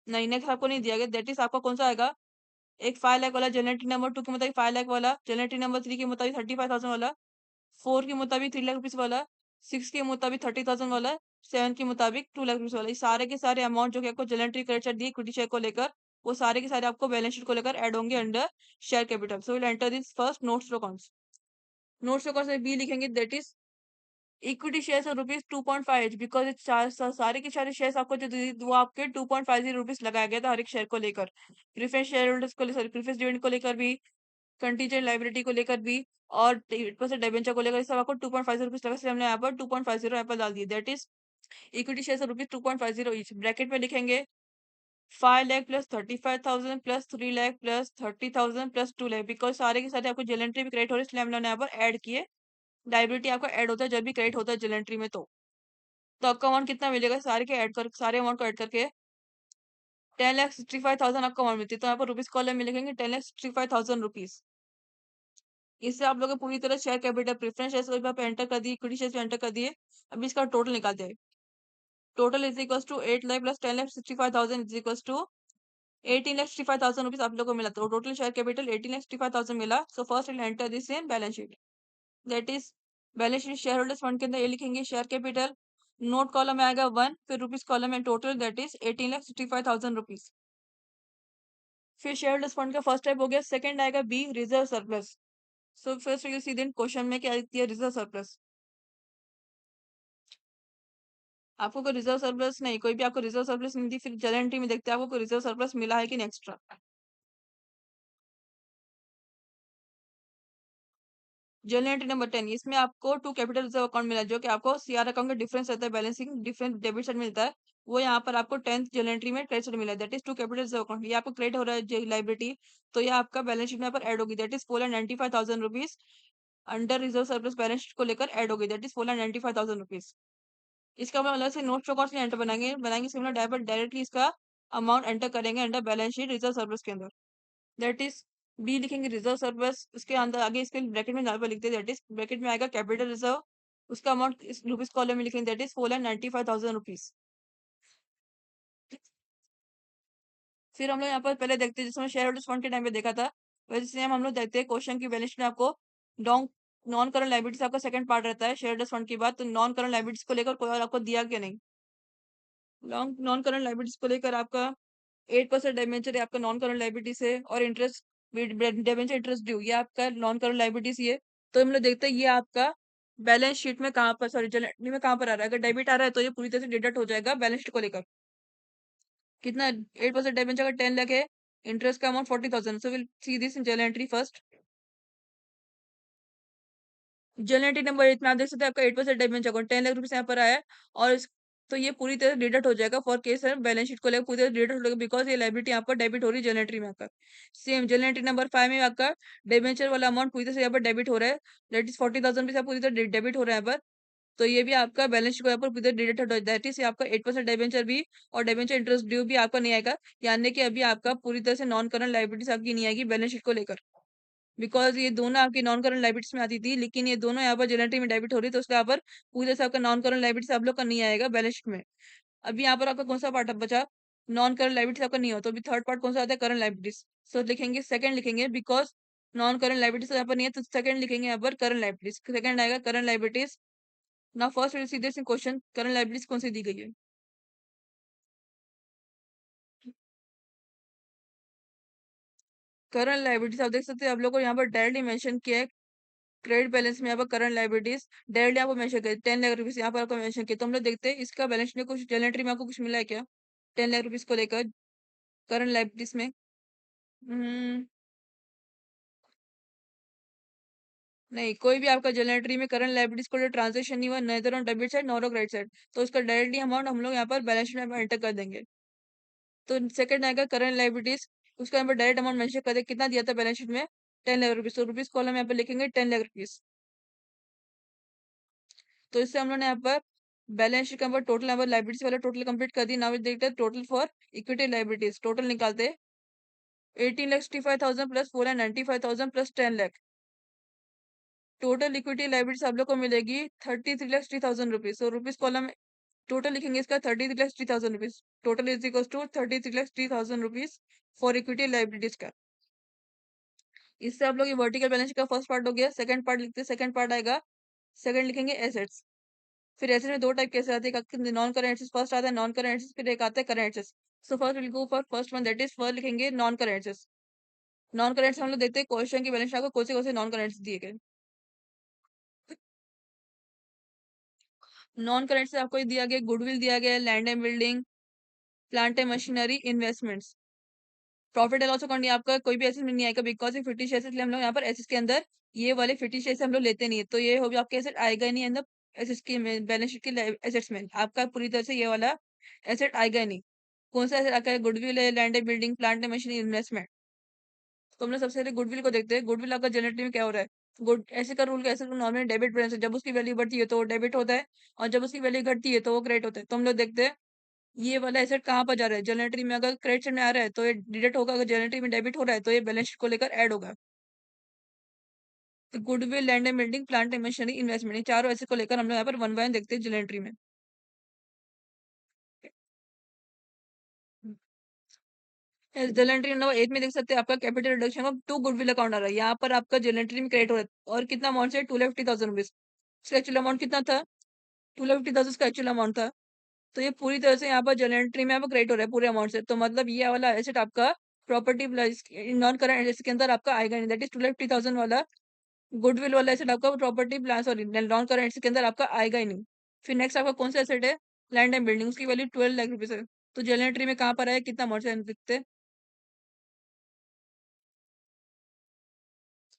नहीं नेक्स्ट आपको नहीं दिया गया, दैट इज आपका कौन सा आएगा, एक 5 लाख वाला जनरेटरी नंबर टू के मुताबिक 5 लाख वाला, जनरेटरी नंबर थ्री के मुताबिक 35,000 वाला, फोर के मुताबिक 3 लाख रुपीज वाला, सिक्स के मुताबिक 30,000 वाला, सेवन के मुताबिक 2 लाख रुपीज वाला। ये सारे के सारे अमाउंट जो कि आपको जनरेटरी क्रेडिट साइड दी इक्विटी शेयर को लेकर, वो सारे के सारे आपको बैलेंस शीट को लेकर ऐड होंगे under share capital. So will enter this first notes accounts. Notes accounts में बी लिखेंगे दैट इज इक्विटी शेयर्स और ₹2.5 बिकॉज सारे के सारे शेयर्स आपको जो वो आपके 2.50 रुपीज लगाया गया था हर एक शेयर को लेकर, प्रीफरेंस शेयर होल्डर्स को लेकर, प्रीफरेंस डिविडेंड को लेकर भी, कंटीजेंट लाइबिलिटी को लेकर भी और डिबेंचर को लेकर, सब आपको 2.50 रुपीज लगा, इसलिए हमने यहाँ पर 2.50 यहाँ पर डाल दिया that is equity shares ₹2.50 each. Bracket में लिखेंगे 5 lakh plus 35,000 plus 3 lakh plus 30,000 plus 2 lakh because सारे के सारे आपको जेलेंट्री भी क्रेडिट हो रही है, इसलिए हमने यहाँ पर ऐड किए। लाइबिलिटी आपका ऐड होता है जब भी क्रेडिट होता है जेलेंट्री में, तो आपका अमाउंट कितना मिलेगा, सारे के ऐड कर सारे अमाउंट को ऐड करके 10,65,000 आपका अमाउंट मिलती है। तो यहाँ पर रुपीज कॉलम में लिखेंगे 10,65,000 रुपीज। इससे आप लोग पूरी तरह शेयर कैपिटल प्रेफरेंस शेयर पे एंटर कर दिए, इक्विटी शेयर पे एंटर कर दिए। अभी इसका टोटल निकालते हैं। Total is equal to 8 lakh plus 10,65,000 is equal to 18,65,000 rupees आप लोगों को मिला, तो टोटल शेयर कैपिटल 18,65,000 मिला। सो first will enter this in balance sheet, that is balance sheet share holders fund के अंदर ये लिखेंगे शेयर कैपिटल, नोट कॉलम में आएगा 1, फिर रुपीज कॉलम में टोटल दैट इज 18,65,000 रुपीज। फिर शेयर होल्डर्स फंड का फर्स्ट टाइप हो गया। सेकंड आएगा B, reserve surplus. So first you see then question में क्या दिया, रिजर्व सरप्लस। आपको कोई रिजर्व सरप्लस नहीं, कोई भी आपको रिजर्व सरप्लस नहीं दी, फिर जनरल एंट्री में देखते हैं आपको कोई रिजर्व सरप्लस मिला है कि नहीं एक्स्ट्रा। जनरल एंट्री नंबर 10, इसमें आपको टू कैपिटल रिजर्व अकाउंट मिला है, जो कि आपको सीआर अकाउंट का डिफरेंस रहता है, बैलेंसिंग डिफरेंस डेबिट साइड मिलता है, वो यहाँ पर आपको 10th जनरल एंट्री में क्रेडिट साइड मिला है, that is to capital reserve account. ये आपको क्रेडिट हो रहा है लाइबिलिटी, तो ये आपका बैलेंस शीट में यहाँ पर ऐड होगी, that is 4,95,000 rupees under reserve surplus balance sheet को लेकर ऐड होगी, दैट इज 4,95,000 रुपीज। इसका हम लोग अलग से नोट चौक और एंटर बनाएंगे इसके हम लोग डायरेक्टली इसका अमाउंट एंटर करेंगे under balance sheet reserve surplus के अंदर, दैट इज बी लिखेंगे रिजर्व सरप्लस, उसके अंदर आगे इसके ब्रैकेट में यहाँ पर लिखते हैं, दैट इज ब्रैकेट में आएगा कैपिटल रिजर्व, उसका अमाउंट इस रुपीज कॉलम में लिखेंगे, दैट इज 4,95,000 रुपीज। फिर हम लोग यहाँ पर पहले देखते हैं, जिसमें शेयर होल्डर्स फंड के टाइम पे देखा था, वैसे सेम हम लोग देखते हैं क्वेश्चन की बैलेंस शीट में आपको डॉन नॉन करंट लायबिलिटीज आपका सेकंड पार्ट रहता है शेयर होल्डर्स फंड की बात, तो नॉन करंट लायबिलिटीज को लेकर कोई और आपको दिया क्या नहीं। लॉन्ग नॉन करंट लायबिलिटीज को लेकर आपका 8% डिबेंचर है आपका नॉन करंट लायबिलिटी से, और इंटरेस्ट डिबेंचर इंटरेस्ट ड्यू ये आपका नॉन करंट लायबिलिटीज ये। तो हम लोग देखते हैं ये आपका बैलेंस शीट में कहाँ पर, सॉरी जनरल में कहाँ पर आ रहा है। अगर डेबिट आ रहा है तो ये पूरी तरह से डिडक्ट हो जाएगा बैलेंस शीट को लेकर। कितना 8% डिबेंचर का 10 लाख है, इंटरेस्ट का amount 40,000, so will see this in journal entry first. Journal entry number 8 में आप देख सकते हैं आपका 8% डिबेंचर अकाउंट 10 लाख रुपीज यहाँ पर आया है, और तो ये पूरी तरह डिडक्ट हो जाएगा फॉर केस है बैलेंस शीट को लेकर पूरी तरह डिडक्ट हो जाएगा, बिकॉज ये लाइबिलिटी यहाँ पर डेबिट हो रही है जनरल एंट्री में आपका। सेम जनरल एंट्री नंबर 5 में आपका डिबेंचर वाला अमाउंट पूरी तरह से यहाँ पर डेबिट हो रहा है, दैट इज 40,000 रुपीज पूरी तरह डेबिट हो रहा है यहाँ पर। तो ये भी आपका बैलेंस शीट को यहाँ पर पूरी तरह डिडक्ट हो जाएगा, दैट इज आपका 8% डिबेंचर भी और डिबेंचर इंटरेस्ट ड्यू भी आपका नहीं आएगा, यानी कि अभी आपका पूरी तरह से नॉन करंट लाइबिलिटीज आपकी नहीं आएगी बैलेंस शीट को लेकर, बिकॉज ये दोनों आपकी नॉन करंट लाइबिलिटीज में आती थी, लेकिन ये दोनों यहाँ पर जनरेटरी में डेबिट हो रही है, तो उसके यहाँ पर पूरी तरह से आपका नॉन करंट लाइबिलिटीज आप लोग का नहीं आएगा बैलेंस शीट में। अभी यहाँ पर आपका कौन सा पार्ट बचा, नॉन करंट लाइबिलिटीज आपका नहीं हो, तो अभी थर्ड पार्ट कौन सा आता है, करंट लाइबिलिटीज। सो लिखेंगे सेकंड लिखेंगे, बिकॉज नॉन करंट लाइबिलिटीज यहाँ पर नहीं है, तो सेकंड लिखेंगे यहाँ पर करंट लाइबिलिटीज, सेकंड आएगा करंट लाइबिलिटीज। ना first will see this question, current liabilities कौन सी दी गई है। करंट लाइबिलिटीज आप देख सकते हैं आप लोग को यहाँ पर डायरेक्टली मेंशन किया है, क्रेडिट बैलेंस में यहाँ पर करंट लाइबिलिटीज डायरेक्टली आपको मेंशन किया 10 लाख रुपीज यहाँ पर आपको मेंशन किया, तो हम लोग देखते हैं इसका बैलेंस में कुछ जनरेटरी में आपको कुछ मिला है क्या 10 लाख रुपीज को लेकर करंट लाइबिलिटीज में। हम्म, नहीं, कोई भी आपका जनरेटरी में करंट लाइबिलिटीज को ट्रांजेक्शन नहीं हुआ, neither on debit side nor on credit side, तो उसका डायरेक्टली अमाउंट हम लोग यहाँ पर बैलेंस शीट में एंटर कर देंगे। तो सेकंड आएगा करंट लाइबिलिटीज, उसका यहाँ पर डायरेक्ट अमाउंट मेंशन कर दे कितना दिया था बैलेंस शीट में 10 लाख रुपीज, तो रुपीज कॉलम यहाँ पर लिखेंगे 10 लाख रुपीज। तो इससे हम लोग ने यहाँ पर बैलेंस शीट का नंबर टोटल नंबर लाइबिलिटीज वाला टोटल कंप्लीट कर दी। नाउ देखते हैं total for equity liabilities, total निकालते 18,65,000 plus 4,95,000 plus 10 lakh, total equity liabilities आप लोग को मिलेगी 33,60,000 rupees. So rupees column total लिखेंगे इसका 33,60,000 rupees, total is equal to 33,60,000 rupees for equity liabilities का। इससे आप लोग ये वर्टिकल बैलेंस का फर्स्ट पार्ट हो गया। सेकंड पार्ट लिखते हैं, सेकंड पार्ट आएगा, सेकंड लिखेंगे एसेट्स। फिर एसेट में दो टाइप कैसे आते हैं, नॉन करंट एसेट्स फर्स्ट आता है, नॉन करंट एसेट्स फिर एक आता है current assets. So first will go for first one, that is first लिखेंगे non current assets. Non current हम लोग देखते हैं क्वेश्चन की बैलेंस आपको कौन से नॉन करंट दिए गए। नॉन करंट से आपको ये दिया गया, गुडविल दिया गया, land and building, plant and machinery, investments. Profit and loss account आपका कोई भी एसेट में नहीं आएगा, बिकॉज ये फिटिश एसेट हम लोग यहाँ पर एसेट के अंदर ये वाले फिटिश एसेट हम लोग लेते नहीं है, तो ये हो गया आपके एसेट आएगा ही नहीं अंदर एसेट्स की बैलेंस शीट के एसेट्स में आपका पूरी तरह से ये वाला एसेट आएगा ही नहीं। कौन सा एसेट आता है, गुडविल है, land and building, plant and machinery, investment. तो हम लोग सबसे पहले गुडविल को देखते हैं, गुडविल आपका जनरेटिव में क्या हो रहा है। गुड ऐसे का रूल कैसे, नॉर्मली डेबिट बैलेंस है, जब उसकी वैल्यू बढ़ती है तो वो डेबिट होता है, और जब उसकी वैल्यू घटती है तो वो क्रेडिट होता है। तो हम लोग देखते हैं ये वाला एसेट कहाँ पर जा रहा है, जनरेटरी में अगर क्रेडिट साइड में आ रहा है तो ये डिडक्ट होगा, अगर जनरेटरी में डेबिट हो रहा है तो ये बैलेंस शीट को लेकर ऐड होगा। तो goodwill, land and building, plant and machinery, investment, ये चारों एसेट को लेकर हम लोग यहाँ पर वन बाय वन देखते हैं जनरेटरी में। जर्नल एंट्री नंबर 8 में देख सकते हैं आपका capital reduction of 2 goodwill account आ रहा है। यहाँ पर आपका जर्नल एंट्री में क्रेडिट हो रहा है और कितना अमाउंट है 2,50,000 रुपीज। इसका एक्चुअल अमाउंट कितना था? 2,50,000 का एक्चुअल अमाउंट था। तो ये पूरी तरह से यहाँ पर जर्नल एंट्री में आपका क्रेडिट हो रहा है पूरे अमाउंट से। तो मतलब ये वाला एसेट आपका property plus non current asset के अंदर आपका आएगा नहीं, दैट इज 2,50,000 वाला गुडविल वाला एसेट आपका property plan sorry non current asset के अंदर आपका आएगा ही नहीं। फिर नेक्स्ट आपका कौन सा एसेट है? लैंड एंड बिल्डिंग, उसकी वैल्यू 12 लाख रुपीज है। तो जर्नल एंट्री में कहाँ पर है, कितना अमाउंट से दिखते हैं?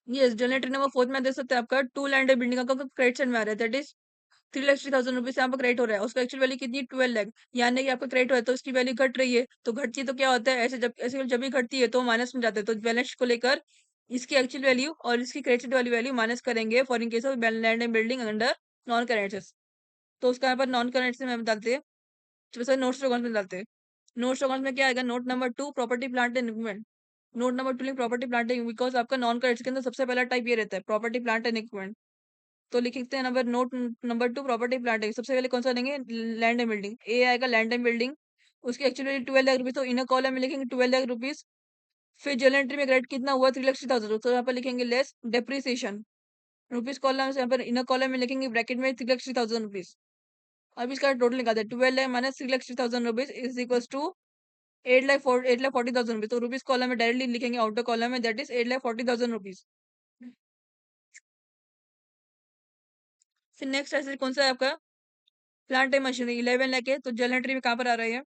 ये जर्नल एंट्री नंबर 4 में देख सकते हैं आपका 2 लैंड एंड बिल्डिंग का क्रेडिट साइड में आ रहा है, दैट इज 3,60,000 रुपीज यहाँ पर क्रेडिट हो रहा है। उसका एक्चुअल वैल्यू कितनी 12 लाख। यानी कि आपका क्रेडिट हो है तो उसकी वैल्यू घट रही है। तो घटती है तो क्या होता है, ऐसे जब भी घटती है तो माइनस में जाते हैं। तो बैलेंस शीट को लेकर इसकी एक्चुअल वैल्यू और इसकी क्रेडिट वाली वैल्यू माइनस करेंगे for in case of land and building under non current. तो उसका यहाँ पर नॉन करेंट में हम डालते हैं, तो सर नोट्स अकाउंट में डालते हैं। नोट्स अकाउंट में क्या आएगा, note number 2 property plant and equipment. Note number 2 property plant and, because आपका नॉन करेंट के अंदर सबसे पहला टाइप ये रहता है प्रॉपर्टी प्लांट एंड इक्विपमेंट। तो लिखते हैं number note number 2 property plant है। सबसे पहले कौन सा लेंगे, लैंड एंड बिल्डिंग। ए आएगा लैंड एंड बिल्डिंग, उसकी एक्चुअली 12 लाख रुपीज। तो इनर कॉलम में लिखेंगे 12 लाख रुपीज। फिर जनरल एंट्री में क्रेडिट कितना हुआ 3,60,000, तो यहाँ पर लिखेंगे लेस डेप्रिसिएशन। रुपीज कॉलम से यहाँ पर इनर कॉलम में लिखेंगे ब्रैकेट में 3,60,000 रुपीज। अब इसका टोटल निकालते हैं, 12 lakh minus 3,60,000 rupees is equal to 8,40,000 rupees. तो रुपीज कॉलम में डायरेक्टली लिखेंगे आउटर कॉलम में, दैट इज 8,40,000 रुपीज। फिर नेक्स्ट ऐसे कौन सा है आपका, प्लांट एंड मशीनरी 11 लाख है। तो जनरल एंट्री में कहाँ पर आ रहा है,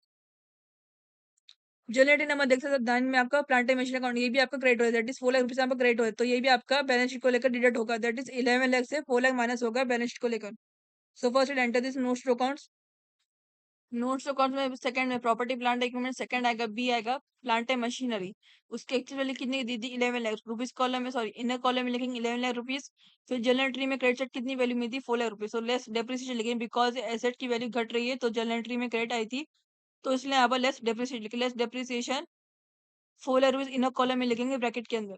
जनरेटिव नंबर देख सकते हैं दान में आपका प्लांट एंड मशीन अकाउंट, ये भी आपका क्रेडिट हो है, दैट इज 4 लाख रुपीज आपका क्रेडिट हो है। तो ये भी आपका बैलेंस शीट को लेकर डिडक्ट होगा, दैट इज 11 लाख से 4 लाख माइनस होगा बैलेंस शीट को लेकर। So first enter this notes to accounts. Notes to account में सेकंड में प्रॉपर्टी प्लांट इक्विपमेंट, सेकंड आएगा बी आएगा प्लांट एंड मशीनरी। उसकी एक्चुअली कितनी दी थी 11 लाख रुपीज। कॉलम में सॉरी इनर कॉलम में लिखेंगे 11 लाख रुपीज। फिर जनरल एंट्री में क्रेडिट कितनी वैल्यू में थी 4 लाख रुपीज। तो लेस डेप्रिसिएशन लिखेंगे बिकॉज एसेट की वैल्यू घट रही है तो जनरल एंट्री में क्रेडिट आई थी, तो इसलिए यहाँ पर लेस डेप्रिसिएशन लिखे, less depreciation 4 lakh rupees inner column में लिखेंगे ब्रैकेट के अंदर।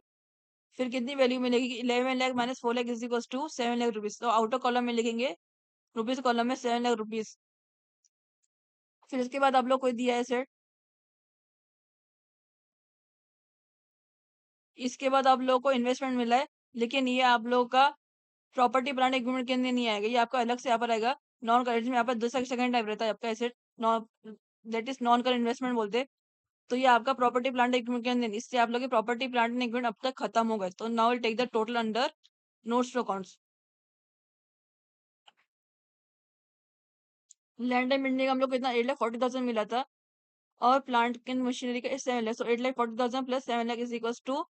फिर कितनी वैल्यू मिलेगी 11 lakh minus 4 lakh is equal to 7 lakh rupees. तो आउटर कॉलम में लिखेंगे रुपीज कॉलम में 7 लाख रुपीज। फिर इसके बाद आप लोग कोई दिया है सेट, इसके बाद आप लोगों को इन्वेस्टमेंट मिला है, लेकिन ये आप लोगों का प्रॉपर्टी प्लांट इक्विपमेंट के अंदर नहीं आएगा, ये आपका अलग से यहाँ पर आएगा। नॉन करेंट में यहाँ पर दूसरा सेकंड टाइप रहता है आपका asset, non that is non current investment बोलते हैं। तो ये आपका प्रॉपर्टी प्लांट इक्विपमेंट के अंदर नहीं, इससे आप लोग की प्रॉपर्टी प्लांट एंड इक्विपमेंट अब तक खत्म हो गए। तो now will take the total under notes to accounts. Land and building हम लोग को इतना 8,40,000 मिला था, और प्लांट एंड मशीनरी का 7 lakh. So 8,40,000 plus 7 lakh is equal to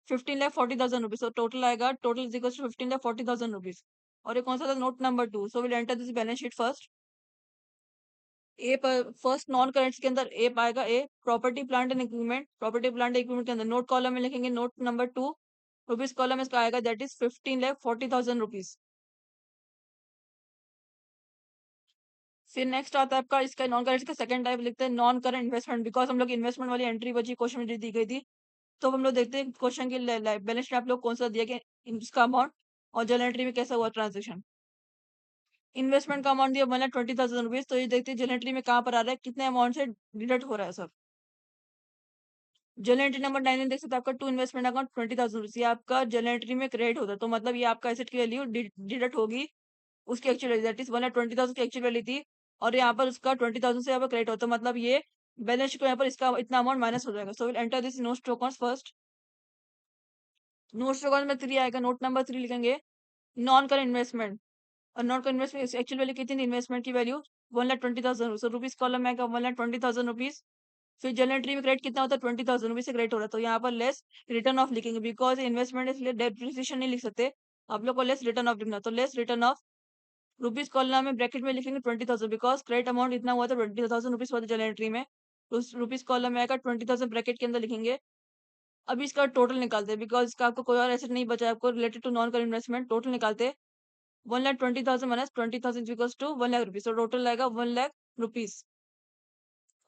15,40,000 rupees. तो टोटल आएगा, total is equal to 15,40,000 rupees. और ये कौन सा था, note number 2। So will enter this balance sheet first. A पर फर्स्ट नॉन करेंट्स के अंदर ए पाएगा, A property plant and equipment. Property plant equipment के अंदर नोट कॉलम में लिखेंगे नोट नंबर 2, रुपीज कॉलम में इसका आएगा दैट इज 15,40,000 रुपीज। फिर नेक्स्ट आता है आपका इसका नॉन करेंट का सेकंड टाइप लिखते हैं नॉन करंट इन्वेस्टमेंट, बिकॉज हम लोग इन्वेस्टमेंट वाली एंट्री बची क्वेश्चन में दी गई थी। तो हम लोग देखते हैं क्वेश्चन की बैलेंस शीट आप लोग कौन सा दिया गया इसका अमाउंट, और जनरल एंट्री में कैसा हुआ ट्रांजेक्शन। इन्वेस्टमेंट का अमाउंट दिया 1,20,000 रुपीज। तो ये देखते हैं जनरल एंट्री में कहाँ पर आ रहा है, कितने अमाउंट से डिडक्ट हो रहा है सर। जनरल एंट्री नंबर 9 में देख सकते हैं आपका टू इन्वेस्टमेंट अकाउंट 20,000 रुपीज, ये आपका जनरल एंट्री में क्रेडिट होता है। तो मतलब ये आपका एसेट की वैल्यू डिडक्ट होगी उसकी एक्चुअल वैल्यू, दैट इज 1,20,000 की एक्चुअल वैल्यू थी, और यहाँ पर उसका 20,000 से यहाँ पर क्रेडिट होता है। मतलब ये बैलेंस शीट को यहाँ पर इसका इतना अमाउंट माइनस हो जाएगा। So will enter this notes to accounts first. Notes to account में 3 आएगा, नोट नंबर 3 लिखेंगे नॉन कर इन्वेस्टमेंट। और नॉन कर इन्वेस्टमेंट एक्चुअल वैल्यू कितनी, इन्वेस्टमेंट की वैल्यू 1,20,000। सो रुपीज कॉलम में आएगा 1,20,000 रुपीज। फिर जनरल एंट्री में क्रेडिट कितना होता है 20,000 रुपीज से क्रेडिट हो रहा है। तो यहाँ पर लेस रिटर्न ऑफ लिखेंगे बिकॉज इन्वेस्टमेंट इसलिए डेप्रिसिएशन नहीं लिख सकते, आप लोग को लेस रिटर्न ऑफ लिखना। तो less return of rupees column में ब्रैकेट में लिखेंगे 20,000 बिकॉज क्रेडिट अमाउंट इतना हुआ था 20,000 रुपीज हुआ था जनरल एंट्री में। तो उस रुपीज कॉलम में आएगा 20,000 ब्रैकेट के अंदर लिखेंगे। अभी इसका टोटल निकालते हैं बिकॉज इसका आपको कोई और एसेट नहीं बचा है आपको रिलेटेड टू नॉन कर इन्वेस्टमेंट। टोटल निकालते हैं 1,20,000 minus 20,000 equals to 1 lakh rupees. तो टोटल आएगा 1 लाख रुपीज।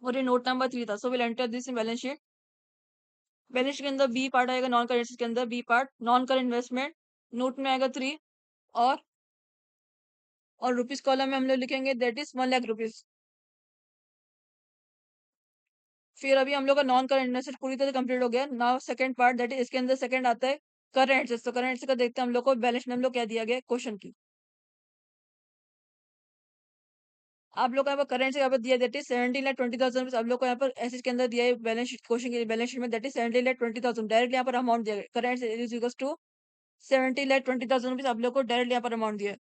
और ये नोट नंबर 3 था। सो will enter this in balance sheet. Balance sheet के अंदर बी पार्ट आएगा, नॉन करेंट के अंदर बी पार्ट नॉन कर इन्वेस्टमेंट, नोट में आएगा 3। और रुपीज कॉलम में हम लोग लिखेंगे दैट इज 1 लाख रुपीज। फिर अभी हम लोग का नॉन करंट एनालिसिस पूरी तरह कंप्लीट हो गया। Now second part, that is इसके अंदर सेकंड आता है करंट एसेट्स। तो करंट एसेट्स का देखते हैं हम लोग को बैलेंस में हम लोग क्या दिया गया क्वेश्चन की। आप लोग को यहाँ पर करेंट से यहाँ पर दिया दैट इज 17,20,000 रुपीज। आप लोग को यहाँ पर एसेट्स के अंदर दिया है बैलेंस शीट क्वेश्चन के बैलेंस शीट में दैट इज 17,20,000। डायरेक्ट यहाँ पर अमाउंट दिया गया current is equal to 17,20,000 rupees. आप लोग को डायरेक्ट यहाँ पर अमाउंट दिया है।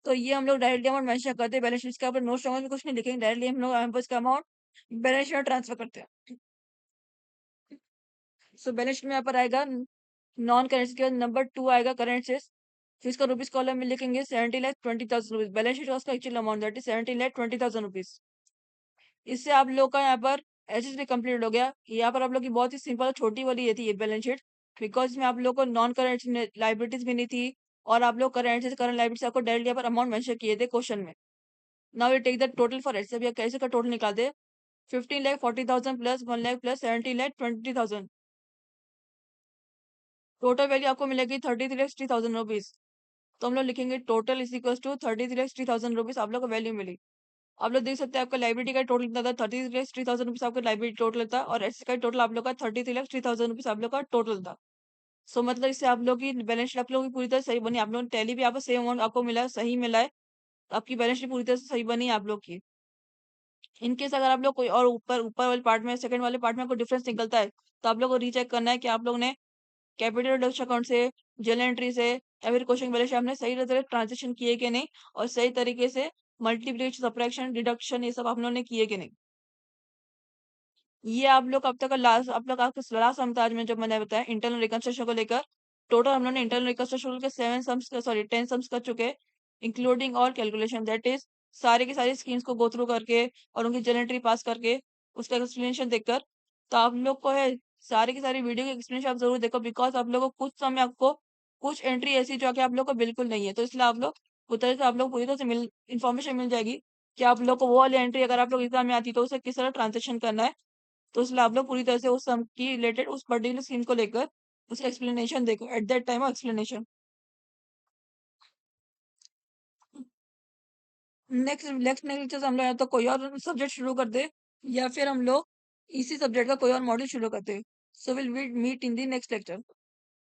तो ये हम लोग डायरेक्टली अमाउंट मेंशन करते हैं बैलेंस शीट के ऊपर। नोट्स में कुछ नहीं लिखेंगे, डायरेक्टली हम लोग यहाँ पर इसका अमाउंट बैलेंस शीट में ट्रांसफर करते हैं। सो बैलेंस शीट में यहाँ पर आएगा नॉन करेंट के बाद नंबर 2 आएगा करंट से। फिर इसका रुपीज कॉलम में लिखेंगे 70,20,000 रुपीज। बैलेंस शीट का उसका actual amount that is 70,20,000 rupees. इससे आप लोग का यहाँ पर एसेस भी कंप्लीट हो गया। यहाँ पर आप लोग की बहुत ही सिंपल छोटी वाली ये थी ये बैलेंस शीट, बिकॉज इसमें आप लोग को नॉन करंट लाइबिलिटीज भी नहीं थी और आप लोग करंट से करंट लाइबिलिटीज आपको डायरेक्टली यहाँ पर अमाउंट मेंशन किए थे क्वेश्चन में। Now you take the total for asset. अभी कैसे का टोटल निकाल दे 15,40,000 प्लस 1,00,000 प्लस 17,20,000। टोटल वैल्यू आपको मिलेगी 33,60,000 रुपीज। तो हम लोग लिखेंगे total is equal to 33,60,000 rupees आप लोग को वैल्यू मिली। आप लोग देख सकते हैं आपका लाइब्रेरी का टोटल कितना था 33,60,000 रुपीज आपका लाइब्रेरी टोटल था और एस का टोटल आप लोग का 33,60,000 रुपीज आप लोग का टोटल था। सो मतलब इससे आप लोग की बैलेंस शीट आप लोग की पूरी तरह सही बनी। आप लोग टैली भी आपको सेम अमाउंट आपको मिला है, सही मिला है। तो आपकी बैलेंस शीट पूरी तरह से सही बनी है आप लोग की। इनकेस अगर आप लोग कोई और ऊपर ऊपर वाले पार्ट में सेकंड वाले पार्ट में आपको डिफरेंस निकलता है तो आप लोग को रीचेक करना है कि आप लोग ने कैपिटल रिडक्शन अकाउंट से जर्नल एंट्री से या फिर क्वेश्चन बैलेंस शीट आपने सही तरह ट्रांजेक्शन किए कि नहीं और सही तरीके से मल्टीप्लिकेशन सब्ट्रैक्शन डिडक्शन ये सब आप लोगों ने किए कि नहीं। ये आप लोग अब तक का लास्ट आप लोग आपके लास्ट सम था आज में जब मैंने बताया इंटरनल रिकंस्ट्रक्शन को लेकर। टोटल हम लोगों ने इंटरनल रिकंस्ट्रक्शन के 7 सम्स सॉरी 10 सम्स कर चुके, including all calculation that is सारे के सारे स्कीम्स को गो थ्रू करके और उनकी जर्नल एंट्री पास करके उसका एक्सप्लेनेशन देखकर। तो आप लोग को है सारी की सारी वीडियो की एक्सप्लेनेशन आप जरूर देखो, बिकॉज आप लोग को कुछ समय आपको कुछ एंट्री ऐसी जो कि आप लोग को बिल्कुल नहीं है। तो इसलिए आप लोग उधर से आप लोग पूरी तरह से मिल इन्फॉर्मेशन मिल जाएगी कि आप लोग को वो वाली एंट्री अगर आप लोग एग्जाम में आती तो उसे किस तरह ट्रांजेक्शन करना है। तो इसलिए आप लोग पूरी तरह से उस सम की रिलेटेड उस पर्टिकुलर स्कीम को लेकर उसका एक्सप्लेनेशन देखो at that time of explanation. Next next lecture से हम लोग या तो कोई और सब्जेक्ट शुरू कर दे या फिर हम लोग इसी सब्जेक्ट का कोई और मॉड्यूल शुरू करते हैं। So will meet in the next lecture.